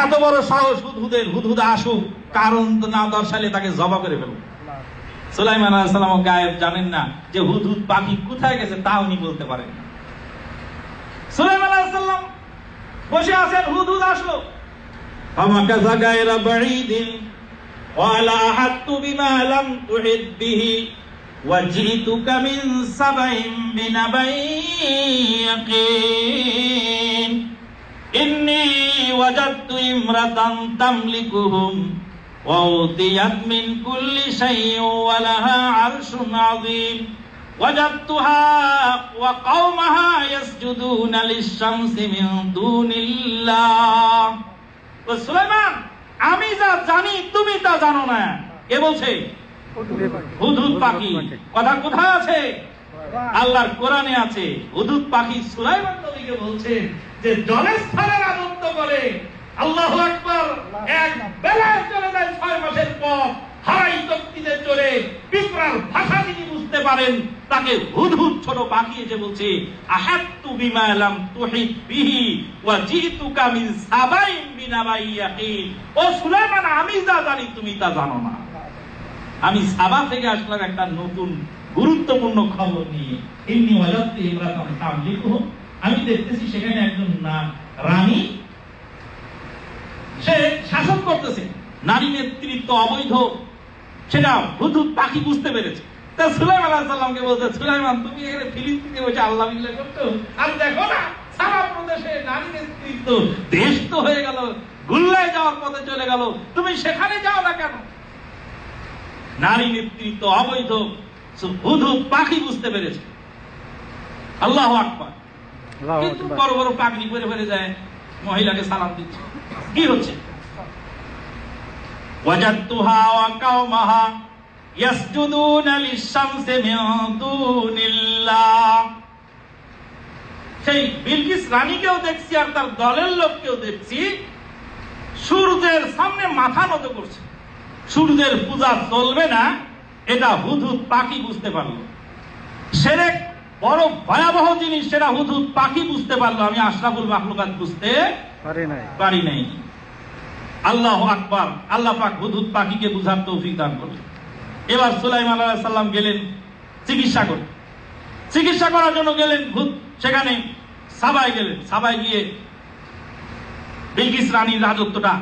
এত বড় সাহস হুদহুদের! হুদহুদ আসুক, কারণ না দর্শালে তাকে জবা করে ফেলব। সুলাইমান আলাইহিস সালাম গায়েব জানেন না, যে হুদহুদ পাখি কোথায় গেছে তাও উনি বলতে পারেন না। সুলাইমান আলাইহিস সালাম বসে আছেন, হুদহুদ আসলো। ফামাকাযা গায়রা বাঈদিন ওয়ালা আহাত্তু বিমা লাম তুহিত বিহি ওয়াজিতুকা মিন সাবাইন বিনাবাইয়িন ইন্নী ওয়াজাদতু ইমরাতান তামলিকুহুম ওয়া উতিয়াত মিন কুল্লি শাইইন ওয়া লাহা আরশুন আযীম ওয়াজাদতুহা ওয়া কওমাহা ইয়াসজুদুনা লিশ-শামসি মিন দুনিল্লাহ। ও সুলাইমান, আমি যা জানি তুমি তা জানো না। কে বলছে? হুদহুদ পাখি। কথা কোথায় আছে? আল্লাহর কোরআনে আছে। হুদহুদ পাখি সুলাইমান নবীকে বলছে যে জলস্থলের রাজত্ব করে। আল্লাহু আকবার! এক বেলায় চলে যায় 6 মাসের পথ, হারাই তক্তিতে চলে। পিঁপড়ার ভাষা যিনি বুঝতে পারেন তাকে হুদহুদ ছোট পাখি এসে বলছে আহাত্তু বিমা লাম তুহিত বিহি ওয়া জিতুকা মিন সাবাইন বিনাবাইয়িন। ও সুলাইমান, আমি যা জানি তুমি তা জানো না। আমি সাবা থেকে আসলাম একটা নতুন গুরুত্বপূর্ণ খবর নিয়ে। ইন্নী ওয়াজাদতু ইমরাতান তামলিকুহুম, আমি দেখতেছি সেখানে একজন রানী, সে শাসন করতেছে। নারী নেতৃত্ব অবৈধ, সেটা হুদহুদ পাখি বুঝতে পেরেছে। তা সুলাইমান আলাইহিস সালামকে বলতে, সুলাইমান তুমি এখানে ফিলিস্তিনে বসে আল্লাহ বিল্লাহ করছো, আর দেখো না সারা প্রদেশে নারী নেতৃত্ব দেশ তো হয়ে গেল, গুল্লায় যাওয়ার পথে চলে গেল, তুমি সেখানে যাও না কেন? নারী নেতৃত্ব অবৈধ হুদহুদ পাখি বুঝতে পেরেছে। আল্লাহু আকবার! কিন্তু বড় বড় পাগড়ি পরে পরে যায়, মহিলাকে সালাম দিচ্ছে। কি হচ্ছে? ওয়াজাদতুহা ওয়া কওমাহা ইয়াসজুদুনা লিশ-শামসি মিন দুনিল্লাহ। সেই বিলকিস রানীকেও দেখছি আর তার দলের লোককেও দেখছি সূর্যের সামনে মাথা নত করছে। সূর্যের পূজা চলবে না, এটা হুদহুদ পাখি বুঝতে পারলো। শিরক বড় ভয়াবহ জিনিস, সেটা হুদহুদ পাখি বুঝতে পারলো। আমি আশরাফুল মাখলুকাত বুঝতে পারি নাই। আল্লাহু আকবার! আল্লাহ পাক হুদহুদ পাখিকে বুঝার তৌফিক দান করলেন। এবার সুলাইমান আলাইহিস সালাম গেলেন চিকিৎসা করার জন্য গেলেন। সেখানে সাবায় গেলেন। সাবায় গিয়ে বিলকিস রানীর রাজত্বটা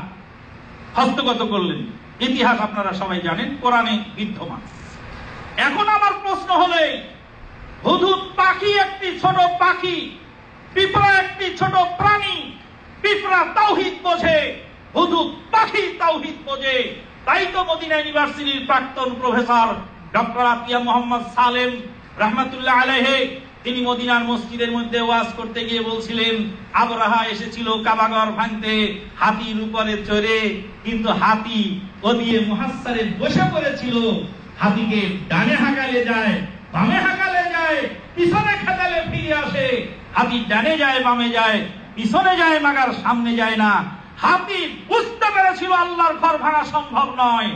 হস্তগত করলেন। ইতিহাস আপনারা সবাই জানেন, কোরআনে বিদ্যমান। এখন আমার প্রশ্ন হলো, হুদহুদ পাখি একটি ছোট পাখি, পিঁপড়া একটি ছোট প্রাণী। পিঁপড়া তাওহীদ বোঝে, হুদহুদ পাখি তাওহীদ বোঝে। তাই তো মদিনা ইউনিভার্সিটির প্রাক্তন প্রফেসর ডক্টর আতিয়া মোহাম্মদ সালেম রাহমাতুল্লাহ আলাইহি, তিনি মদিনার মসজিদের মধ্যে ওয়াজ করতে গিয়ে বলছিলেন, আবরাহা এসেছিল কাবাঘর ভাঙতে হাতির উপরে চড়ে, কিন্তু হাতি ওদিকে মুহাসসারে বসে পড়েছিল। হাতিকে ডানে হাঁকালে যায়, বামে হাঁকালে যায়, পিছনে খেদালে ফিরে আসে। হাতি ডানে যায়, বামে যায়, পিছনে যায়, মাগার সামনে যায় না। হাতি বুঝতে পেরেছিল আল্লাহর ঘর ভাঙা সম্ভব নয়।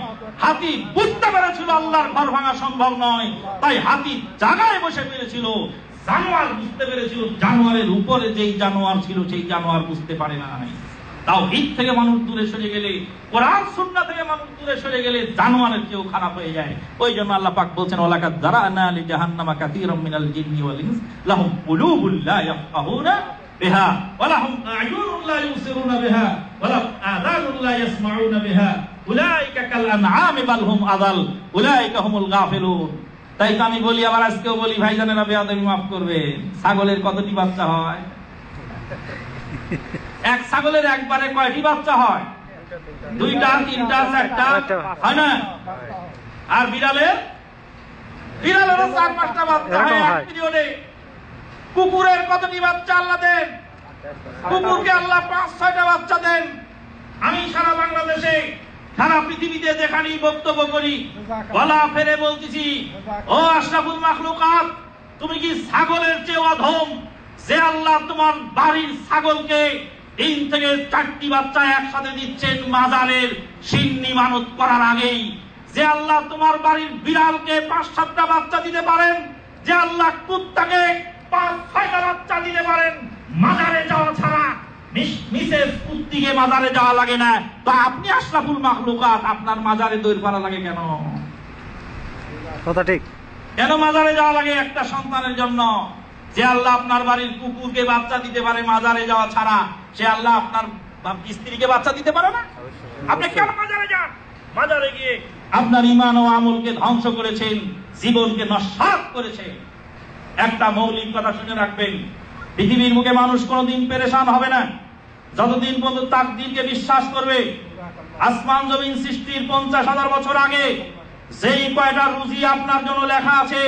হাতি বুঝতে পেরেছিল আল্লাহর ঘর ভাঙা সম্ভব নয়, তাই হাতি জায়গায় বসে পেরেছিল। জানোয়ার বুঝতে পেরেছিল জানোয়ারের উপরে যেই জানোয়ার ছিল সেই জানোয়ার বুঝতে পারে না। তাওহীদ থেকে মানুষ দূরে সরে গেলে, কোরআন সুন্নাহ থেকে মানুষ দূরে সরে গেলে জানোয়ারের চেয়েও খারাপ হয়ে যায়। ওই জন্য আল্লাহ পাক বলছেন, ওয়ালাকাদ যারানা লিজাহান্নামা কাসীরাম মিনাল জিন্নি ওয়াল ইনস লাহুম কুলুবুন লা ইয়াফকাহুনা বিহা ওয়া লাহুম আ'য়ুনুন লা ইউসিরুনা বিহা ওয়া লাহুম আযানুন লা ইয়াসমাউনা বিহা উলাইকা কাল আনআমি বাল হুম আযাল উলাইকা হুমুল গাফিলুন। তাই তো আমি বলি, আবার আজকেও বলি, ভাইজানেরা বেয়াদবি মাফ করবে, ছাগলের কতটি বাচ্চা হয়? এক ছাগলের একবারে কয়টি বাচ্চা হয়? 2টা, 3টা, 4টা হয় না? আর বিড়ালেরও 4-5টা বাচ্চা হয় এক পিরিয়ডে। কুকুরের কতটি বাচ্চা আল্লাহ দেন? কুকুরকে আল্লাহ 5-6টা বাচ্চা দেন। আমি সারা বাংলাদেশে, সারা পৃথিবীতে যেখানেই বক্তব্য করি গলা ফেলে বলতেছি, ও আশরাফুল মাখলুকাত, তুমি কি ছাগলের চেয়ে অধম যে আল্লাহ তোমার বাড়ির ছাগলকে 3 থেকে 4টি বাচ্চা একসাথে দিচ্ছেন মাজারের সিন্নি মানত করার আগেই, যে আল্লাহ তোমার বাড়ির বিড়ালকে 5-7টা বাচ্চা দিতে পারেন, যে আল্লাহ কুত্তাকে 5-6টা বাচ্চা দিতে পারেন মাজারে যাওয়া ছাড়া, মিসেস কুত্তিকে মাজারে যাওয়া লাগে না, তো আপনি আশরাফুল মাখলুকাত আপনার মাজারে দৌড় পাড়া লাগে কেন? কথা ঠিক। কেন মাজারে যাওয়া লাগে একটা সন্তানের জন্য? যে আল্লাহ আপনার বাড়ির কুকুরকে বাচ্চা দিতে পারে মাজারে যাওয়া ছাড়া, সে আল্লাহ আপনার স্ত্রীকে বাচ্চা দিতে পারে না? আপনি কেন মাজারে যান? মাজারে গিয়ে আপনার ঈমান ও আমলকে ধ্বংস করেছেন, জীবনকে নস্যাৎ করেছেন। একটা মৌলিক কথা শুনে রাখবেন, পৃথিবীর মুখে মানুষ কোনোদিন পেরেশান হবে না যতদিন পর্যন্ত তাকদীরকে বিশ্বাস করবে। আসমান জমিন সৃষ্টির 50,000 বছর আগে যেই কয়টা রুজি আপনার জন্য লেখা আছে,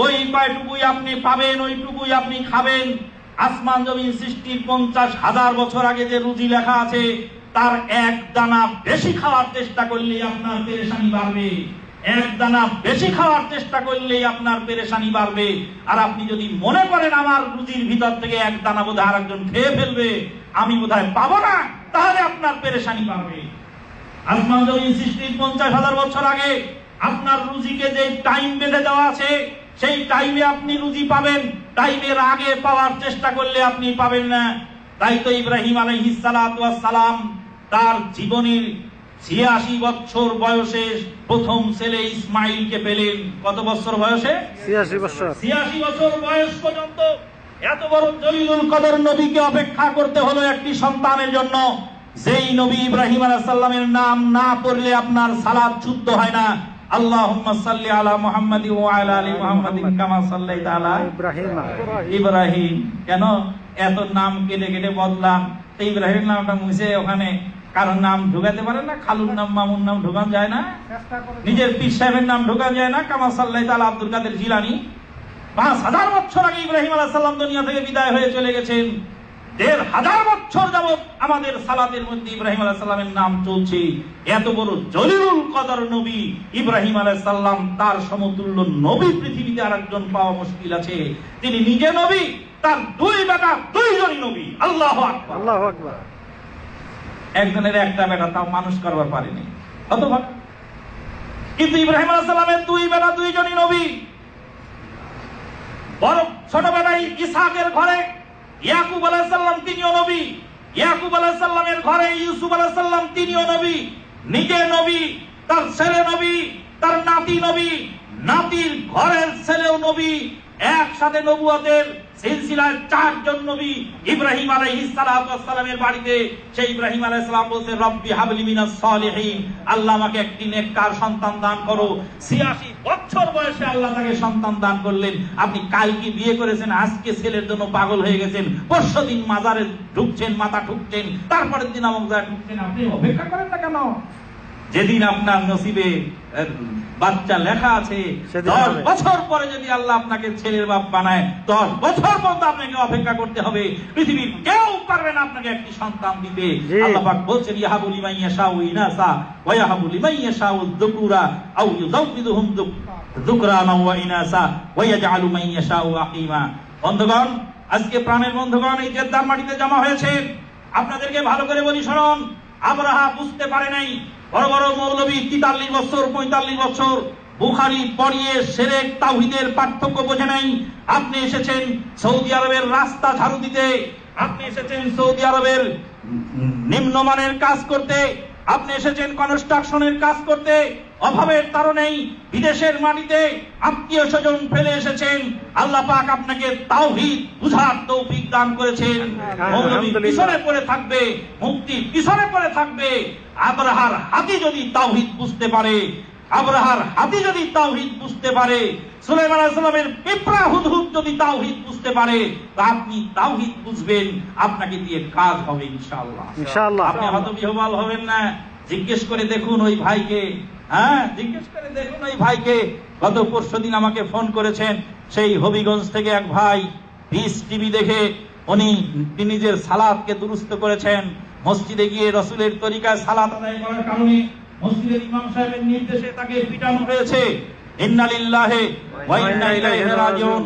ওই কয়টুকুই আপনি পাবেন, ওইটুকুই আপনি খাবেন। আসমান জমিন সৃষ্টির 50,000 বছর আগে যে রুজি লেখা আছে, তার এক দানা বেশি খাওয়ার চেষ্টা করলেই আপনার পেরেশানি বাড়বে। এক দানা বেশি খাওয়ার চেষ্টা করলেই আপনার পেরেশানি বাড়বে। আর আপনি যদি মনে করেন আমার রুজির ভিতর থেকে এক দানা বোধহয় আরেকজন খেয়ে ফেলবে, আমি বোধহয় পাবো না, তাহলে আপনার পেরেশানি বাড়বে। আসমান জমিন সৃষ্টির 50,000 বছর আগে আপনার রুজিকে যে টাইম বেঁধে দেওয়া আছে, সেই টাইমে আপনি রুজি পাবেন। টাইমের আগে পাওয়ার চেষ্টা করলে আপনি পাবেন না। তাই তো ইব্রাহিম আলাইহিস সালাতু ওয়াস সালাম তার জীবনের 86 বছর বয়সে প্রথম ছেলে ইসমাইলকে পেলেন। কত বছর বয়সে? 86 বছর। 86 বছর বয়স পর্যন্ত এত বড় জলিলুল কদর নবীকে অপেক্ষা করতে হলো একটি সন্তানের জন্য। যেই নবী ইব্রাহিম আলাইহিস সালামের নাম না পড়লে আপনার সালাত শুদ্ধ হয় না। আল্লাহুম্মা সাল্লি আলা মুহাম্মাদিন ওয়া আলা আলি মুহাম্মাদিন কামা সাল্লাইতা আলা ইব্রাহিম। কেন এত নাম কেটে কেটে বদলাম? তো ইব্রাহিম নামটা মুছে ওখানে কারণ নাম ঢুকাতে পারে না? খালুর নাম মামুর নাম ঢুকান যায় না? নিজের পীর সাহেবের নাম ঢুকান যায় না? কামা সাল্লাইতা আলা আব্দুল কাদের জিলানী। 5,000 বছর আগে ইব্রাহিম আলাইহিস সালাম দুনিয়া থেকে বিদায় হয়ে চলে গেছেন। 1,500 বছর যাবত আমাদের সালাতের মধ্যে ইব্রাহিম আলাইহিস সালামের নাম চলছে। এত বড় জলিলুল কদর নবী ইব্রাহিম আলাইহিস সালাম, তার সমতুল্য নবী পৃথিবীতে আরেকজন পাওয়া মুশকিল আছে। তিনি নিজে নবী, তার 2 বেটা 2 জনই নবী। আল্লাহু আকবার, আল্লাহু আকবার। একজনের একটা বেটা তাও মানুষ করবার পারেনি, অথবা কিন্তু ইব্রাহিম আলাইহিস সালামের 2 বেটা 2 জনই নবী। বড় ছোট বেটাই ইসহাকের ঘরে ইয়াকুব আলাইহিস সালাম, তিনিও নবী। ইয়াকুব আলাইহিস সালামের ঘরে ইউসুফ আলাইহিস সালাম, তিনিও নবী। নিজে নবী, তার ছেলে নবী, তার নাতি নবী, নাতির ঘরের ছেলেও নবী। একসাথে নবুয়তের সিলসিলায় 4 জন নবী ইব্রাহিম আলাইহিস সালাতু ওয়াস সালামের বাড়িতে। সেই ইব্রাহিম আলাইহিস সালাম বলতে, রব্বি হাবলি মিনাস সালিহিন, আল্লাহ আমাকে একটি নেককার সন্তান দান করো। 86 বছর বয়সে আল্লাহ তাকে সন্তান দান করলেন। আপনি কালকে বিয়ে করেছেন, আজকে ছেলের জন্য পাগল হয়ে গেছেন, পরশুদিন মাজারে ঢুকছেন, মাথা ঠুকছেন, তারপরের দিন আমজায় ঢুকছেন। আপনি অপেক্ষা করেন না কেন? যেদিন আপনার নসিবে বাচ্চা লেখা আছে, 10 বছর পরে যদি আল্লাহ আপনাকে ছেলের বাপ বানায়, 10 বছর পর্যন্ত আপনাকে অপেক্ষা করতে হবে। পৃথিবীর কেউ পারবে না আপনাকে একটি সন্তান দিতে। আল্লাহ পাক বলছেন, ইয়াহাবু লিমান ইয়াশাউ ইনাসা ওয়া ইয়াহাবু লিমান ইয়াশাউ যুকুরা আও ইউযাওযিদুহুম যুকরানা ওয়া ইনাসা ওয়া ইয়াজআলু মান ইয়াশাউ আকিমা। বন্ধুগণ, আজকে প্রাণের বন্ধুগণ এই জেদ্দার মাটিতে জমা হয়েছেন, আপনাদেরকে ভালো করে বলি শুনুন। আবরাহা বুঝতে পারে নাই, বড় বড় মৌলবী 43 বছর 45 বছর বুখারী পড়িয়ে শিরক তাওহীদের পার্থক্য বোঝে নাই। আপনি এসেছেন সৌদি আরবের রাস্তা ঝাড়ু দিতে, আপনি এসেছেন সৌদি আরবের নিম্নমানের কাজ করতে, আপনি এসেছেন কনস্ট্রাকশনের কাজ করতে। অভাবের কারণেই বিদেশের মাটিতে আত্মীয় স্বজন ফেলে এসেছেন। আল্লাহ পাক আপনাকে তাওহীদ বুঝার তৌফিক দান করেছেন। মৌলবী পিছনে পড়ে থাকবে, মুফতি পিছনে পড়ে থাকবে। আবরাহার হাতি যদি তাওহীদ বুঝতে পারে, আবরাহার হাতি যদি তাওহীদ বুঝতে পারে, সুলাইমান আলাইহিস সালামের পিঁপড়া হুদহুদ যদি তাওহীদ বুঝতে পারে, তা আপনি তাওহীদ বুঝবেন, আপনাকে দিয়ে কাজ হবে ইনশাআল্লাহ। ইনশাআল্লাহ আপনি হয়তো বিহ্বল হবেন না। জিজ্ঞেস করে দেখুন ওই ভাইকে, জিজ্ঞেস করে দেখুন ওই ভাইকে। গত পরশুদিন আমাকে ফোন করেছেন সেই হবিগঞ্জ থেকে এক ভাই, পিস টিভি দেখে উনি নিজের সালাতকে দুরুস্ত করেছেন। মসজিদে গিয়ে রাসূলের তরিকায় সালাত আদায় করার কারণে মসজিদের ইমাম সাহেবের নির্দেশে তাকে পিটানো হয়েছে। ইন্না লিল্লাহি ওয়া ইন্না ইলাইহি রাজিউন।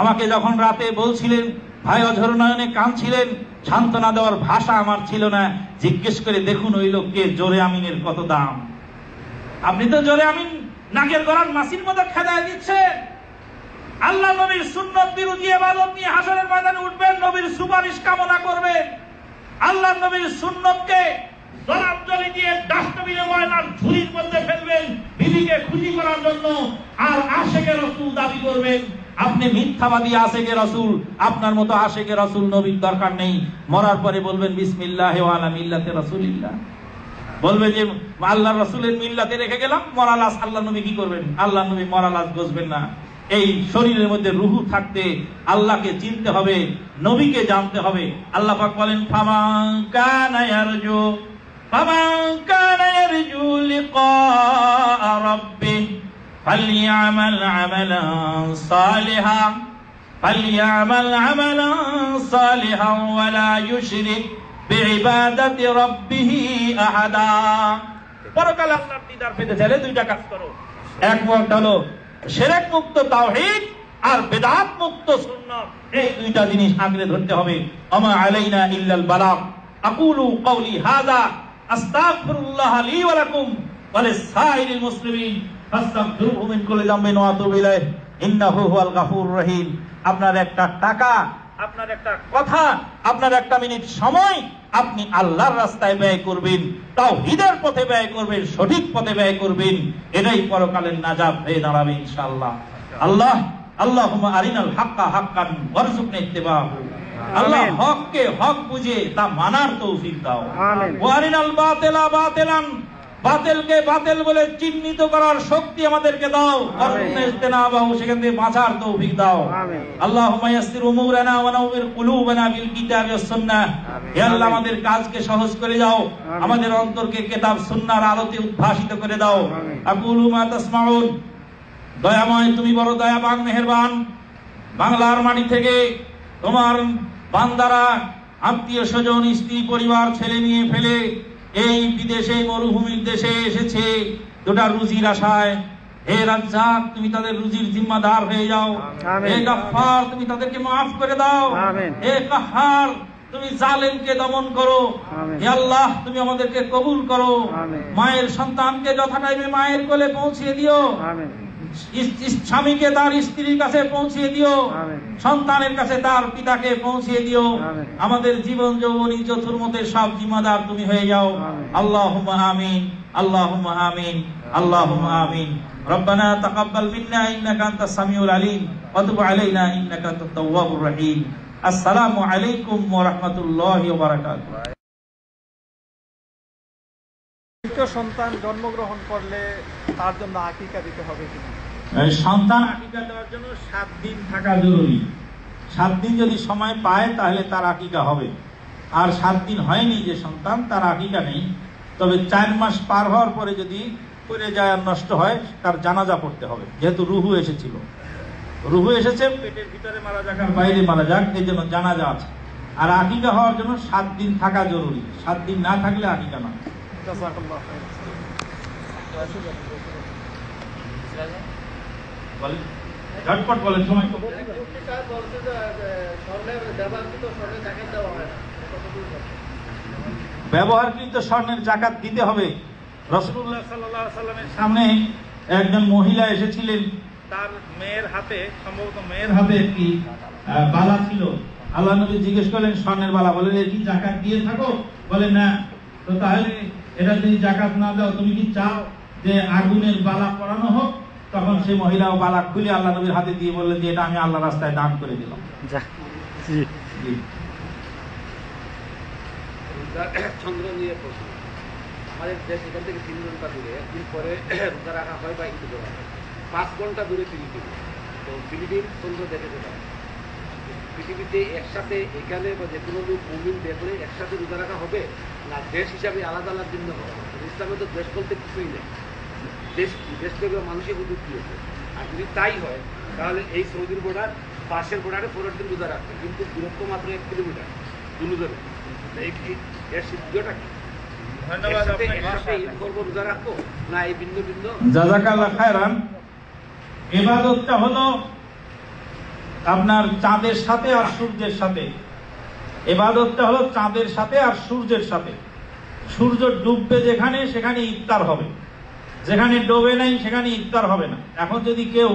আমাকে যখন রাতে বলছিলেন, ভাই অঝর নয়নে কাঁদছিলেন, সান্ত্বনা দেওয়ার ভাষা আমার ছিল না। জিজ্ঞেস করে দেখুন ওই লোককে জোরে আমিনের কত দাম। আপনি তো জোরে আমিন নাকের গলার মাসির মতো খেদায় দিচ্ছেন। আল্লাহ নবীর সুন্নত বিরোধী ইবাদত নিয়ে হাসরের ময়দানে উঠবেন, নবীর সুপারিশ কামনা করবেন। আল্লাহ নবীর সুন্নতকে জলাঞ্জলি দিয়ে ডাস্টবিনে ময়লার ঝুড়ির মধ্যে ফেলবেন বিবিকে খুশি করার জন্য, আর আশেকে রাসূল দাবি করবেন। আপনি মিথ্যাবাদী আশেকে রাসূল। আপনার মতো আশেকে রাসূল নবীর দরকার নেই। মরার পরে বলবেন বিসমিল্লাহ ওয়া আলা মিল্লাতি রাসূলিল্লাহ, বলবে যে আল্লাহর রাসূলের মিল্লাতে রেখে গেলাম। মরা লাশ আল্লাহ নবী কি করবেন? আল্লাহ নবী মরা লাশ গজবেন না। এই শরীরের মধ্যে রূহ থাকতে আল্লাহকে চিনতে হবে, নবীকে জানতে হবে। আল্লাহ পাক বলেন ফামান কানা ইয়ারজু লিকা রাব্বিহ ফালইআমাল আমালান সালিহান ওয়া লা ইউশরিক বিইবাদাতি রাব্বিহ আহাদা। পরকালে আল্লাহর দিদার পেতে চাইলে দুইটা কাজ করো। এক হলো শিরক মুক্ত তাওহীদ আর বিদআত মুক্ত সুন্নাত। এই দুইটা জিনিস আঁকড়ে ধরতে হবে। আমা আলাইনা ইল্লাল বালাগ। আকুলু কওলি হাযা আস্তাগফিরুল্লাহ লি ওয়া লাকুম ওয়া লিসাইরিল মুসলিমিন ফাস্তাগফিরুহু মিন কুল্লি যামবিন ওয়া আতুবু ইলাইহি ইন্নাহু হুয়াল গাফুরুর রহিম। আপনার একটা টাকা, আপনার একটা কথা, আপনার একটা মিনিট সময় আপনি আল্লাহর রাস্তায় ব্যয় করবেন, তাওহীদের পথে ব্যয় করবেন, সঠিক পথে ব্যয় করবেন। এটাই পরকালের নাজাত হয়ে দাঁড়াবে ইনশাআল্লাহ। আল্লাহুম্মা আরিনাল হাক্কা হাক্কান ওয়ারযুকনা ইত্তিবাহু। আল্লাহ হককে হক বুঝে তা মানার তৌফিক দাও। আমিন। ওয়া আরিনাল বাতিলা বাতিলান, বাতিলকে বাতিল বলে চিহ্নিত করার শক্তি আমাদেরকে দাও। ওয়ারযুকনা ইজতিনাবাহু, সেখান থেকে বাঁচার তৌফিক দাও। আমিন। আল্লাহুম্মা ইয়াসসির উমুরানা ওয়া নাওয়ির কুলুবানা বিল কিতাবি ওয়াস সুন্নাহ। হে আল্লাহ, আমাদের কাজকে সহজ করে দাও, আমাদের অন্তরকে কিতাব সুন্নাহর আলোতে উদ্ভাসিত করে দাও। আকুলু মা তাসমাউন। দয়াময়, তুমি বড় দয়াবান, মেহেরবান। বাংলার মাটি থেকে তোমার বান্দারা আত্মীয় স্বজন, স্ত্রী, পরিবার, ছেলে নিয়ে ফেলে এই বিদেশে মরুভূমির দেশে এসেছে দুটা রুজির আশায়। হে রাজ্জাক, তুমি তাদের রুজির জিম্মাদার হয়ে যাও। হে গাফফার, তুমি তাদেরকে মাফ করে দাও। হে কাহ্হার, তুমি জালেমকে দমন করো। হে আল্লাহ, তুমি আমাদেরকে কবুল করো। মায়ের সন্তানকে যথা টাইমে মায়ের কোলে পৌঁছিয়ে দিও। স্বামীকে তার স্ত্রীর কাছে পৌঁছিয়ে দিও। সন্তানের কাছে তার পিতাকে পৌঁছিয়ে দিও। আমাদের জীবন যৌবনী চতুর্মতের সব জিম্মাদার তুমি হয়ে যাও। আল্লাহুম্মা আমিন, আল্লাহুম্মা আমিন, আল্লাহুম্মা আমিন। রব্বানা তাকাব্বাল মিন্না ইন্নাকা আনতাস সামিউল আলিম ওয়া তুব আলাইনা ইন্নাকা আনতাত তাওয়াবুর রহিম। আসসালামু আলাইকুম ওয়া রাহমাতুল্লাহি ওয়া বারাকাতুহু। সন্তান জন্মগ্রহণ করলে তার জন্য আকিকা দিতে হবে কিনা? সন্তান আকিকা দেওয়ার জন্য 7 দিন থাকা জরুরি। 7 দিন যদি সময় পায় তাহলে তার আকিকা হবে। আর 7 দিন হয়নি যে সন্তান, তার আকিকা নেই। তবে 4 মাস পার হওয়ার পরে যদি পড়ে যায় আর নষ্ট হয়, তার জানাজা পড়তে হবে। যেহেতু রুহু এসেছিল, রুহু এসেছে, পেটের ভিতরে মারা যাক আর বাইরে মারা যাক, এই জন্য জানাজা আছে। আর আকিকা হওয়ার জন্য 7 দিন থাকা জরুরি। 7 দিন না থাকলে আকিকা না। ঝটপট বলেন, সময় ব্যবহারকৃত স্বর্ণের জাকাত দিতে হবে। রাসূলুল্লাহ সাল্লাল্লাহু আলাইহি ওয়াসাল্লামের সামনে একজন মহিলা এসেছিলেন, তার মেয়ের হাতে, সম্ভবত মেয়ের হাতে একটি বালা ছিল। আল্লাহ নবী জিজ্ঞেস করলেন স্বর্ণের বালা, বলেন এর কি জাকাত দিয়ে থাকো? বলেন না। তো তাহলে এটা যদি জাকাত না দাও, তুমি কি চাও যে আগুনের বালা পরানো হোক? তখন সেই মহিলা বালা খুলে আল্লাহ নবীর হাতে দিয়ে বললেন যে এটা আমি আল্লাহ রাস্তায় দান করে দিলাম। চন্দ্র নিয়ে প্রশ্ন। আমাদের দেশ এখান থেকে 3 ঘন্টা দূরে, একদিন পরে রোজা রাখা হয় বা ঈদ করা হয়। 5 ঘন্টা দূরে ফিলিপিন। তো ফিলিপিন চন্দ্র দেখে যেতে হয়। পৃথিবীতে একসাথে এখানে বা যে কোনো লোক মুমিন দেখলে একসাথে রোজা রাখা হবে না, দেশ হিসাবে আলাদা আলাদা ভিন্ন হবে। ইসলামে তো দেশ বলতে কিছুই নেই। দেশ কি, দেশ থেকে মানুষের বুদ্ধি কি হচ্ছে। আর যদি তাই হয় তাহলে এই সৌদির বর্ডার পাশের বর্ডারে 15 দিন রোজা রাখবে, কিন্তু দূরত্ব মাত্র 1 কিলোমিটার দুজনে। এই এর সিদ্ধিটা কি? একসাথে ঈদ করবো, রোজা রাখবো, না এই ভিন্ন ভিন্ন? জাযাকাল্লাহ খায়রান। ইবাদতটা হলো আপনার চাঁদের সাথে আর সূর্যের সাথে। ইবাদতটা হলো চাঁদের সাথে আর সূর্যের সাথে। সূর্য ডুববে যেখানে, সেখানে ইফতার হবে, যেখানে ডোবে নাই সেখানে ইফতার হবে না। এখন যদি কেউ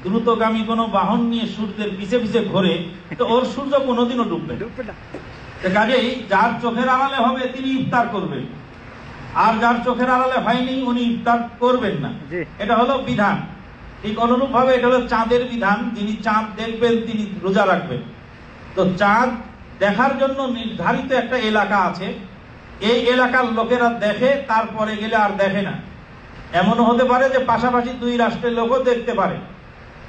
দ্রুতগামী কোনো বাহন নিয়ে সূর্যের পিছে পিছে ঘোরে, তো ওর সূর্য কোনোদিনও ডুববে না। কাজেই যার চোখের আড়ালে হবে তিনি ইফতার করবেন, আর যার চোখের আড়ালে হয়নি উনি ইফতার করবেন না। এটা হলো বিধান। ঠিক অনুরূপ ভাবে এটা হলো চাঁদের বিধান, যিনি চাঁদ দেখবেন তিনি রোজা রাখবেন। তো চাঁদ দেখার জন্য নির্ধারিত একটা এলাকা আছে, এই এলাকার লোকেরা দেখে, তারপরে গেলে আর দেখে না। এমনও হতে পারে যে পাশাপাশি দুই রাষ্ট্রের লোকও দেখতে পারে,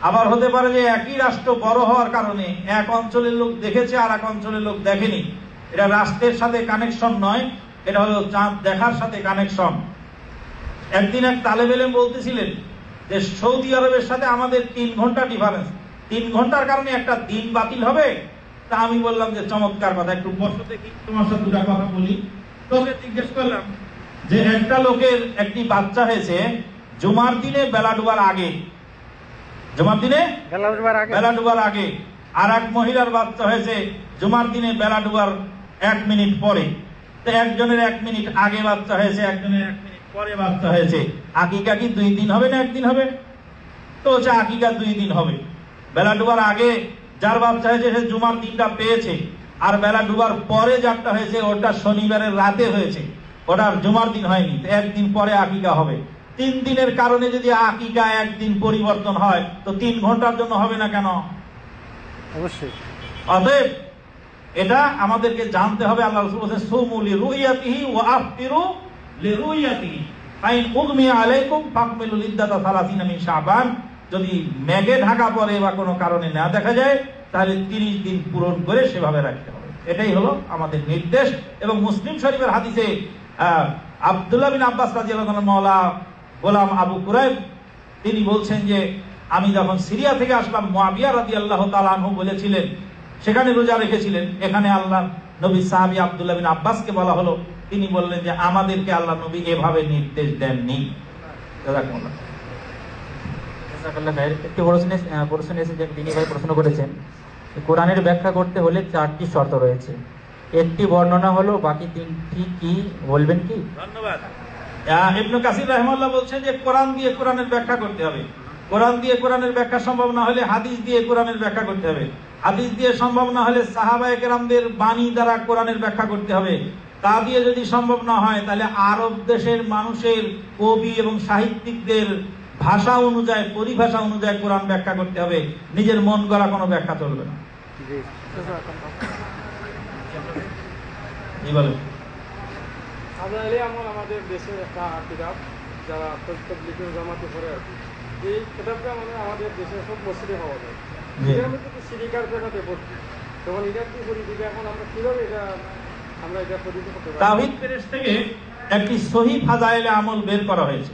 আবার হতে পারে যে একই রাষ্ট্র বড় হওয়ার কারণে এক অঞ্চলের লোক দেখেছে আর এক অঞ্চলের লোক দেখেনি। এটা রাষ্ট্রের সাথে কানেকশন নয়, এটা হলো চাঁদ দেখার সাথে কানেকশন। একদিন এক তালেব ইলম বলতেছিলেন যে সৌদি আরবের সাথে আমাদের 3 ঘন্টা ডিফারেন্স, 3 ঘন্টার কারণে একটা দিন বাতিল হবে? তা আমি বললাম যে চমৎকার কথা, একটু বসো দেখি, তোমার সাথে দুটা কথা বলি। তোকে জিজ্ঞেস করলাম যে একটা লোকের একটি বাচ্চা হয়েছে জুমার দিনে বেলা ডুবার আগে, জুমার দিনে বেলা ডুবার আগে, আর এক মহিলার বাচ্চা হয়েছে জুমার দিনে বেলা ডুবার 1 মিনিট পরে। তো একজনের 1 মিনিট আগে বাচ্চা হয়েছে, একজনের 1 মিনিট পরে বাচ্চা হয়েছে। আকিকা কি 2 দিন হবে না 1 দিন হবে? তো হচ্ছে আকিকা 2 দিন হবে। বেলা ডুবার আগে যার বাচ্চা হয়েছে সে জুমার দিনটা পেয়েছে, আর বেলা ডুবার পরে যারটা হয়েছে ওটা শনিবারের রাতে হয়েছে, ওটা জুমার দিন হয়নি। তো 1 দিন পরে আকিকা হবে। 3 দিনের কারণে যদি আকিকা 1 দিন পরিবর্তন হয়, তো 3 ঘন্টার জন্য হবে না কেন? অবশ্যই। অতএব এটা আমাদেরকে জানতে হবে। আল্লাহ রাসূল বলেছেন সুমু লিরুইয়াতিহি ওয়া আফতিরু লিরুইয়াতিহি ফাইন উগমিয়া আলাইকুম ফাকমিলুল ইদ্দাতা 30 মিন শাবান। যদি মেঘে ঢাকা পড়ে বা কোনো কারণে না দেখা যায়, তাহলে 30 দিন পূরণ করে সেভাবে রাখতে হবে। এটাই হলো আমাদের নির্দেশ। এবং মুসলিম শরীফের হাদিসে আব্দুল্লাহ বিন আব্বাস রাদিয়াল্লাহু আনহু মাওলা গোলাম আবু কুরাইব তিনি বলছেন যে আমি যখন সিরিয়া থেকে আসলাম, মুআবিয়া রাদিয়াল্লাহু তাআলা আনহু বলেছিলেন, সেখানে রোজা রেখেছিলেন। এখানে আল্লাহ নবী সাহাবী আব্দুল্লাহ বিন আব্বাসকে বলা হলো, তিনি বললেন যে আমাদেরকে আল্লাহ নবী এভাবে নির্দেশ দেননি। একটি প্রশ্ন এসেছে, তিনি ভাই প্রশ্ন করেছেন, কোরআনের ব্যাখ্যা করতে হলে 4টি শর্ত রয়েছে, একটি বর্ণনা হলো, বাকি 3টি কি বলবেন কি? ধন্যবাদ। ইবনে কাসির রাহিমাহুল্লাহ বলছেন যে কোরআন দিয়ে কোরআনের ব্যাখ্যা করতে হবে। কোরআন দিয়ে কোরআনের ব্যাখ্যা সম্ভব না হলে হাদিস দিয়ে কোরআনের ব্যাখ্যা করতে হবে। হাদিস দিয়ে সম্ভব না হলে সাহাবায়ে কেরামদের বাণী দ্বারা কোরআনের ব্যাখ্যা করতে হবে। তা দিয়ে যদি সম্ভব না হয়, তাহলে আরব দেশের মানুষের কবি এবং সাহিত্যিকদের ভাষা অনুযায়ী, পরিভাষা অনুযায়ী কোরআন ব্যাখ্যা করতে হবে। নিজের মন গড়া কোনো ব্যাখ্যা চলবে না। আমাদের দেশের একটা কিতাব, যারা তবলিগের জামাতে পড়ে আর কি, এই কিতাবটা মানে আমাদের দেশের সব মসজিদে পাওয়া যায়। এর মধ্যে তো সিরিকার জায়গাতে ভর্তি, তখন এটা কি করি দিবে? এখন আমরা কিভাবে আমরা এটা পরিচিত করতে পারি? তাওহীদ পেরেশ থেকে একটি সহিহ ফাজাইলে আমল বের করা হয়েছে।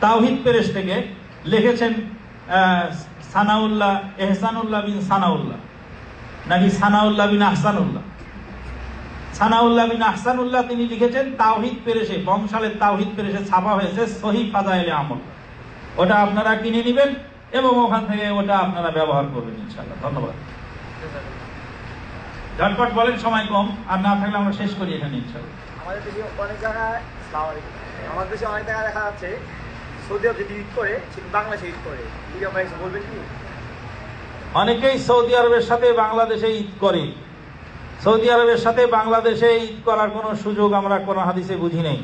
তাওহীদ পেরেশ থেকে লিখেছেন সানাউল্লাহ, এহসানুল্লাহ বিন সানাউল্লাহ, নাকি সানাউল্লাহ বিন আহসানুল্লাহ? সানাউল্লাহ বিন আহসানুল্লাহ তিনি লিখেছেন তাওহীদ পেরেশে, বংশালের তাওহীদ পেরেশে ছাপা হয়েছে সহিহ ফাজাইলে আমল। ওটা আপনারা কিনে নেবেন এবং ওখান থেকে ওটা আপনারা ব্যবহার করবেন ইনশাআল্লাহ। ধন্যবাদ। ঝটপট বলেন, সময় কম, আর না থাকলে আমরা শেষ করি এখানে ইনশাআল্লাহ। আমাদের দেশে অনেক জায়গায়, আমাদের দেশে অনেক জায়গায় দেখা যাচ্ছে সৌদি আরব যদি ঈদ করে সেটা বাংলাদেশে ঈদ করে, বলবেন কি? অনেকেই সৌদি আরবের সাথে বাংলাদেশে ঈদ করে। সৌদি আরবের সাথে বাংলাদেশে ঈদ করার কোনো সুযোগ আমরা কোনো হাদিসে বুঝি নেই।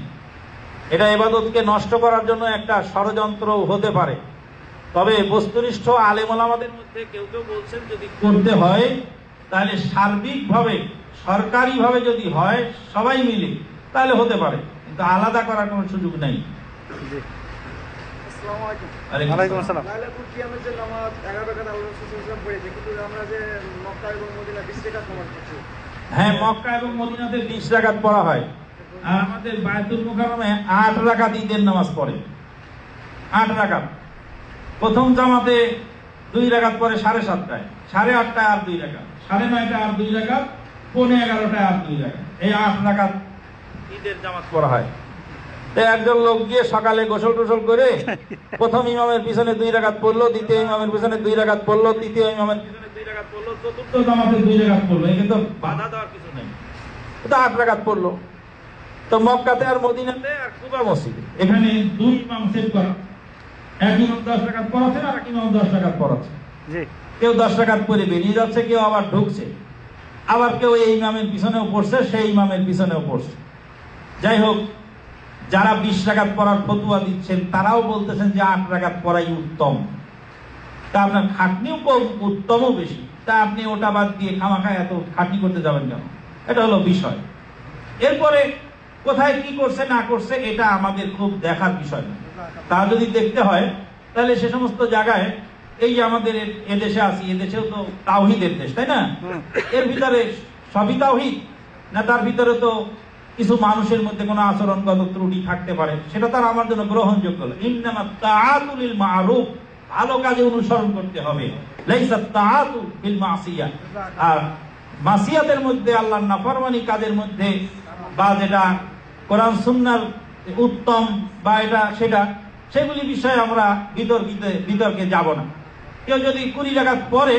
এটা ইবাদতকে নষ্ট করার জন্য একটা ষড়যন্ত্র হতে পারে। তবে বস্তুনিষ্ঠ আলেম ওলামাদের মধ্যে কেউ কেউ বলছেন যদি করতে হয় তাহলে সার্বিকভাবে, সরকারিভাবে যদি হয় সবাই মিলে, তাহলে হতে পারে, কিন্তু আলাদা করার কোনো সুযোগ নেই। ওয়ালাইকুম আসসালাম। হ্যাঁ, মক্কা এবং মদিনাতে 20 রাকাত পড়া হয়, আর আমাদের বায়তুল মুকাররমে 8 রাকাত ঈদের নামাজ পড়ে। 8 রাকাত। প্রথম জামাতে 2 রাকাত পরে 7:30টায়, 8:30টায় আর 2 রাকাত, 9:30টায় আর 2 রাকাত, 11:15টায় আর 2 রাকাত, এই 8 রাকাত ঈদের জামাত পড়া হয়। তো একজন লোক গিয়ে সকালে গোসল টোসল করে প্রথম ইমামের পিছনে 2 রাকাত পড়লো, দ্বিতীয় ইমামের পিছনে 2 রাকাত পড়লো, তৃতীয় ইমামের পিছনে 2 রাকাত পড়লো, চতুর্থ জামাতে 2 রাকাত পড়লো। এই কিন্তু বাধা দেওয়ার কিছু নেই, তো 8 রাকাত পড়লো। তো মক্কাতে আর মদিনাতে আর কুবা মসজিদে এখানে 2 ইমাম সেট করা, এক ইমাম 10 রাকাত পড়াচ্ছে আর এক ইমাম 10 রাকাত পড়াচ্ছে। কেউ 10 রাকাত পড়ে বেরিয়ে যাচ্ছে, কেউ আবার ঢুকছে, আবার কেউ এই ইমামের পিছনেও পড়ছে, সেই ইমামের পিছনেও পড়ছে। যাই হোক, যারা 20 রাকাত পড়ার ফতোয়া দিচ্ছেন তারাও বলতেছেন যে 8 রাকাত পড়াই উত্তম। তা আপনার খাটনিও কম, উত্তমও বেশি, তা আপনি ওটা বাদ দিয়ে খামাখা এত খাটনি করতে যাবেন কেন? এটা হলো বিষয়। এরপরে কোথায় কি করছে না করছে এটা আমাদের খুব দেখার বিষয় না। তা যদি দেখতে হয় তাহলে সে সমস্ত জায়গায়, এই যে আমাদের এদেশে আছি, এদেশেও তো তাওহীদের দেশ, তাই না? এর ভিতরে সবই তাওহীদ না, তার ভিতরে তো কিছু মানুষের মধ্যে কোনো আচরণগত ত্রুটি থাকতে পারে, সেটা তার আমার জন্য গ্রহণযোগ্য। ইন্নামা তাআতু লিল মা'রুফ, ভালো কাজে অনুসরণ করতে হবে, লাইসা তাআতু বিল মাসিয়া। আর মাসিয়াতের মধ্যে, আল্লাহর নাফরমানি কাজের মধ্যে, বা যেটা কোরআন সুন্নাহর উত্তম বা এটা সেটা, সেগুলি বিষয়ে আমরা বিতর্কে যাব না। কেউ যদি 20 রাকাত পড়ে,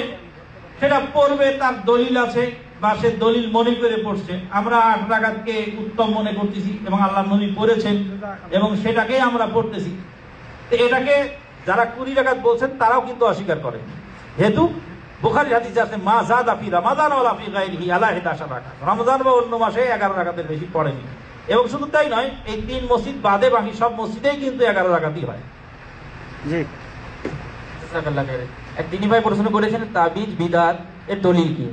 সেটা পড়বে, তার দলিল আছে বা সে দলিল মনে করে পড়ছে। আমরা 8 রাকাতকে উত্তম মনে করতেছি এবং আল্লাহ নবী পড়েছেন এবং সেটাকেই আমরা পড়তেছি। তো এটাকে যারা 20 রাকাত বলছেন তারাও কিন্তু অস্বীকার করেন, যেহেতু বুখারী হাদিসে আছে মা যাদা ফি রমাদান ওয়া ফি গায়রিহি আলা 11 রাকাত, রমজান বা অন্য মাসে 11 রাকাতের বেশি পড়েনি। এবং শুধু তাই নয়, এই 3 মসজিদ বাদে বাকি সব মসজিদেই কিন্তু 11 রাকাতই হয়। জি, এক দিনী ভাই প্রশ্ন করেছেন তাবিজ বিদআত এর দলিল কি?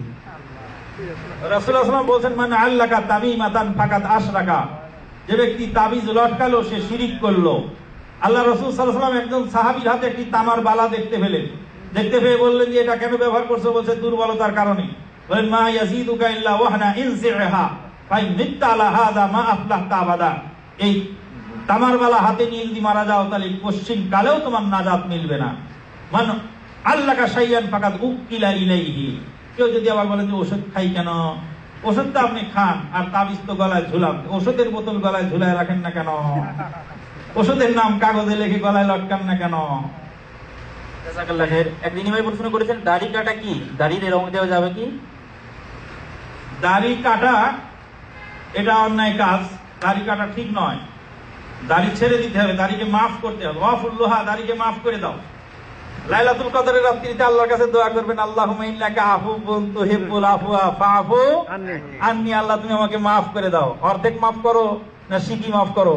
রাসূলুল্লাহ সাল্লাল্লাহু আলাইহি ওয়াসাল্লাম বলেন মান আল্লাকা তামিমাতান ফাকাদ আশরাকা, যে ব্যক্তি তাবিজ লটকালো সে শিরিক করলো। আল্লাহ রাসূল সাল্লাল্লাহু আলাইহি ওয়াসাল্লাম একজন সাহাবীর হাতে একটি তামার বালা দেখতে পেলেন, দেখতে পেয়ে বললেন যে এটা কেন ব্যবহার করছো? বলছে দুর্বলতার কারণে। বলেন মা ইয়াজিদুকা ইল্লা ওয়াহনা ইনসিহা ফাইন মিত্তা আলা হাযা মা আফলাহতা আবাদা, এই তামার বালা হাতে নিয়ে যদি মারা যাও তাহলে পশ্চিম কালেও তোমার নাজাত মিলবে না। মান আল্লাকা শাইয়ান ফাকাদ উকিলা ইলাইহি, কেউ যদি আবার বলেন যে ওষুধ খাই কেন, ওষুধ তো আপনি খান আর তাবিজ তো গলায় ঝুলান, ওষুধের বোতল গলায় ঝুলায় রাখেন না কেন? ওষুধের নাম কাগজে লিখে গলায় লটকান না কেন? একদিন ভাই প্রশ্ন করেছেন দাড়ি কাটা কি, দাড়িতে রং দেওয়া যাবে কি? দাড়ি কাটা এটা অন্যায় কাজ, দাড়ি কাটা ঠিক নয়। দাড়ি ছেড়ে দিতে হবে, দাড়িকে মাফ করতে হবে। ওয়াফুল্লাহা, দাড়িকে মাফ করে দাও। লাইলাতুল কদরের রাত্রিতে আল্লাহর কাছে দোয়া করবেন, আল্লাহুম্মা ইন্নাকা আফুউন তুহিব্বুল আফওয়া ফাআফু আন্নী, আল্লাহ তুমি আমাকে মাফ করে দাও। অর্ধেক মাফ করো না শিকি মাফ করো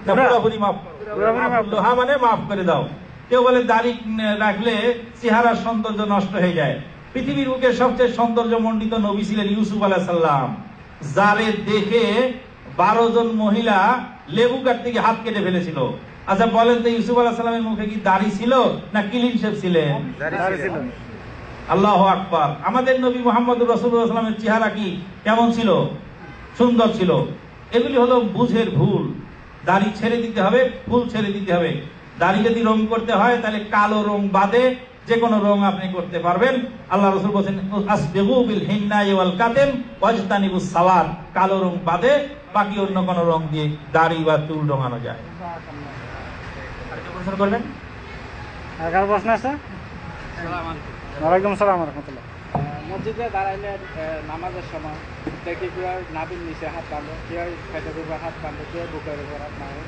না পুরোপুরি মাফ করো? আফুল্লাহা মানে মাফ করে দাও। কেউ বলে দাড়ি রাখলে চেহারার সৌন্দর্য নষ্ট হয়ে যায়। পৃথিবীর বুকে সবচেয়ে সৌন্দর্য মণ্ডিত নবী ছিলেন ইউসুফ আলাইহিস সালাম, যারে দেখে 12 জন মহিলা লেবু কাটতে গিয়ে হাত কেটে ফেলেছিল। আচ্ছা বলেন তো, ইউসুফ আলাইহিস সালামের মুখে কি দাড়ি ছিল না ক্লিন শেভ ছিলেন? আল্লাহু আকবার। আমাদের নবী মুহাম্মদুর রাসূলুল্লাহ সাল্লাল্লাহু আলাইহি ওয়াসাল্লামের চেহারা কি কেমন ছিল? সুন্দর ছিল। এগুলি হলো বুঝের ভুল। দাড়ি ছেড়ে দিতে হবে, ফুল ছেড়ে দিতে হবে। দাড়ি যদি রং করতে হয় তাহলে কালো রং বাদে যে কোনো রং আপনি করতে পারবেন। আল্লাহ রাসূল বলেছেন আসবিগু বিল হিন্নাই ওয়াল কাতেম ওয়াজতানিবুস সাওয়াদ, কালো রং বাদে বাকি অন্য কোনো রং দিয়ে দাড়ি বা চুল রঙানো যায়। আরেকটা প্রশ্ন করবেন। আগার প্রশ্ন আছে? ওয়ালাইকুম আসসালাম ওয়া রাহমাতুল্লাহ। মসজিদে দাঁড়াইলে নামাজের সময় দেখি কেউ নাভির নিচে হাত বাঁধে, কেউ পেটের উপর হাত বাঁধে, কেউ বুকের উপর হাত বাঁধে।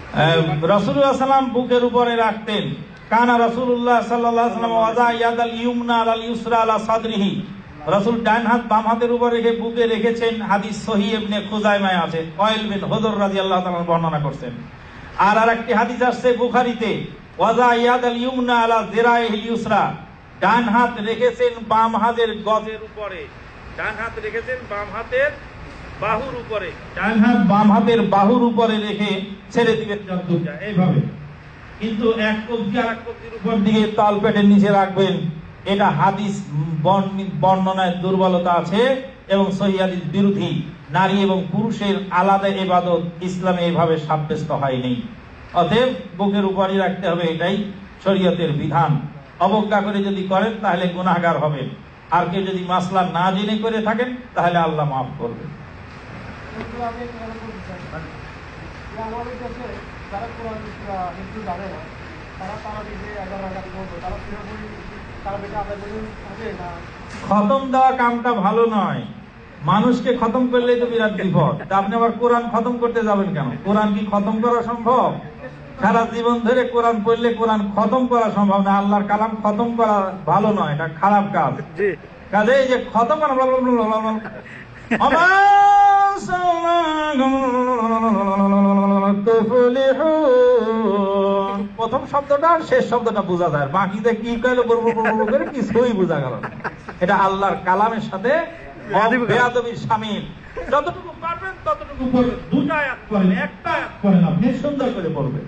রাসূলুল্লাহ সাল্লাম বুকের উপরে রাখতেন। কানা রাসূলুল্লাহ সাল্লাল্লাহু আলাইহি ওয়াসাল্লাম ওয়াজা ইয়াদাল ইউমনা আলাল ইউসরা আলা সাদরিহি, রাসূল ডান হাত বাম হাতের উপর রেখে বুকে রেখেছেন। হাদিস সহিহ ইবনে খুজাইমায় আছে, ওয়াইল বিন হুজর রাদিয়াল্লাহু তাআলা বর্ণনা করছেন। আর আরেকটি হাদিস আসছে বুখারীতে, ওয়াজা ইয়াদাল ইউমনা আলা যিরাইহিল ইউসরা, ডান হাত রেখেছেন বাম হাতের গজের উপরে, ডান হাত রেখেছেন বাম হাতের বাহুর উপরে, ডান হাত বাম হাতের বাহুর উপরে রেখে ছেড়ে দিবেন যতদূর এইভাবে। কিন্তু এক কবজি আর এক কবজির উপর দিকে তাল পেটের নিচে রাখবেন, এটা হাদিস বর্ণনায় দুর্বলতা আছে এবং সহিহ হাদিস বিরোধী। নারী এবং পুরুষের আলাদা ইবাদত ইসলামে এভাবে সাব্যস্ত হয়নি। অতএব বুকের উপরই রাখতে হবে, এটাই শরীয়তের বিধান। অবজ্ঞা করে যদি করেন তাহলে গুনাহগার হবেন, আর কেউ যদি মাসলা না জেনে করে থাকেন তাহলে আল্লাহ মাফ করবেন। আমি একটা কথা বলতে চাই যে আমাদের দেশে যারা কোরআন হিন্দু জানে না তারা তারা দিকে 11 রাকাত পড়বে তারা পুরোপুরি তারা বেটা আদায় করে হবে না খতম দেওয়া কামটা ভালো নয়। মানুষকে খতম করলেই তো বিরাট বিপদ। তা আপনি আবার কোরআন খতম করতে যাবেন কেন? কোরআন কি খতম করা সম্ভব? সারা জীবন ধরে কোরআন পড়লে কোরআন খতম করা সম্ভব না। আল্লাহর কালাম খতম করা ভালো নয়, এটা খারাপ কাজ। কাজে এই যে খতম করা প্রথম শব্দটা শেষ শব্দটা বোঝা যায়, বাকিতে কি কইলো করে কিছুই বোঝা গেল না। এটা আল্লাহর কালামের সাথে বেয়াদবির শামিল। যতটুকু পারবেন ততটুকু পড়বেন। 2টা আয়াত পড়েন, 1টা আয়াত পড়েন, আপনি সুন্দর করে পড়বেন।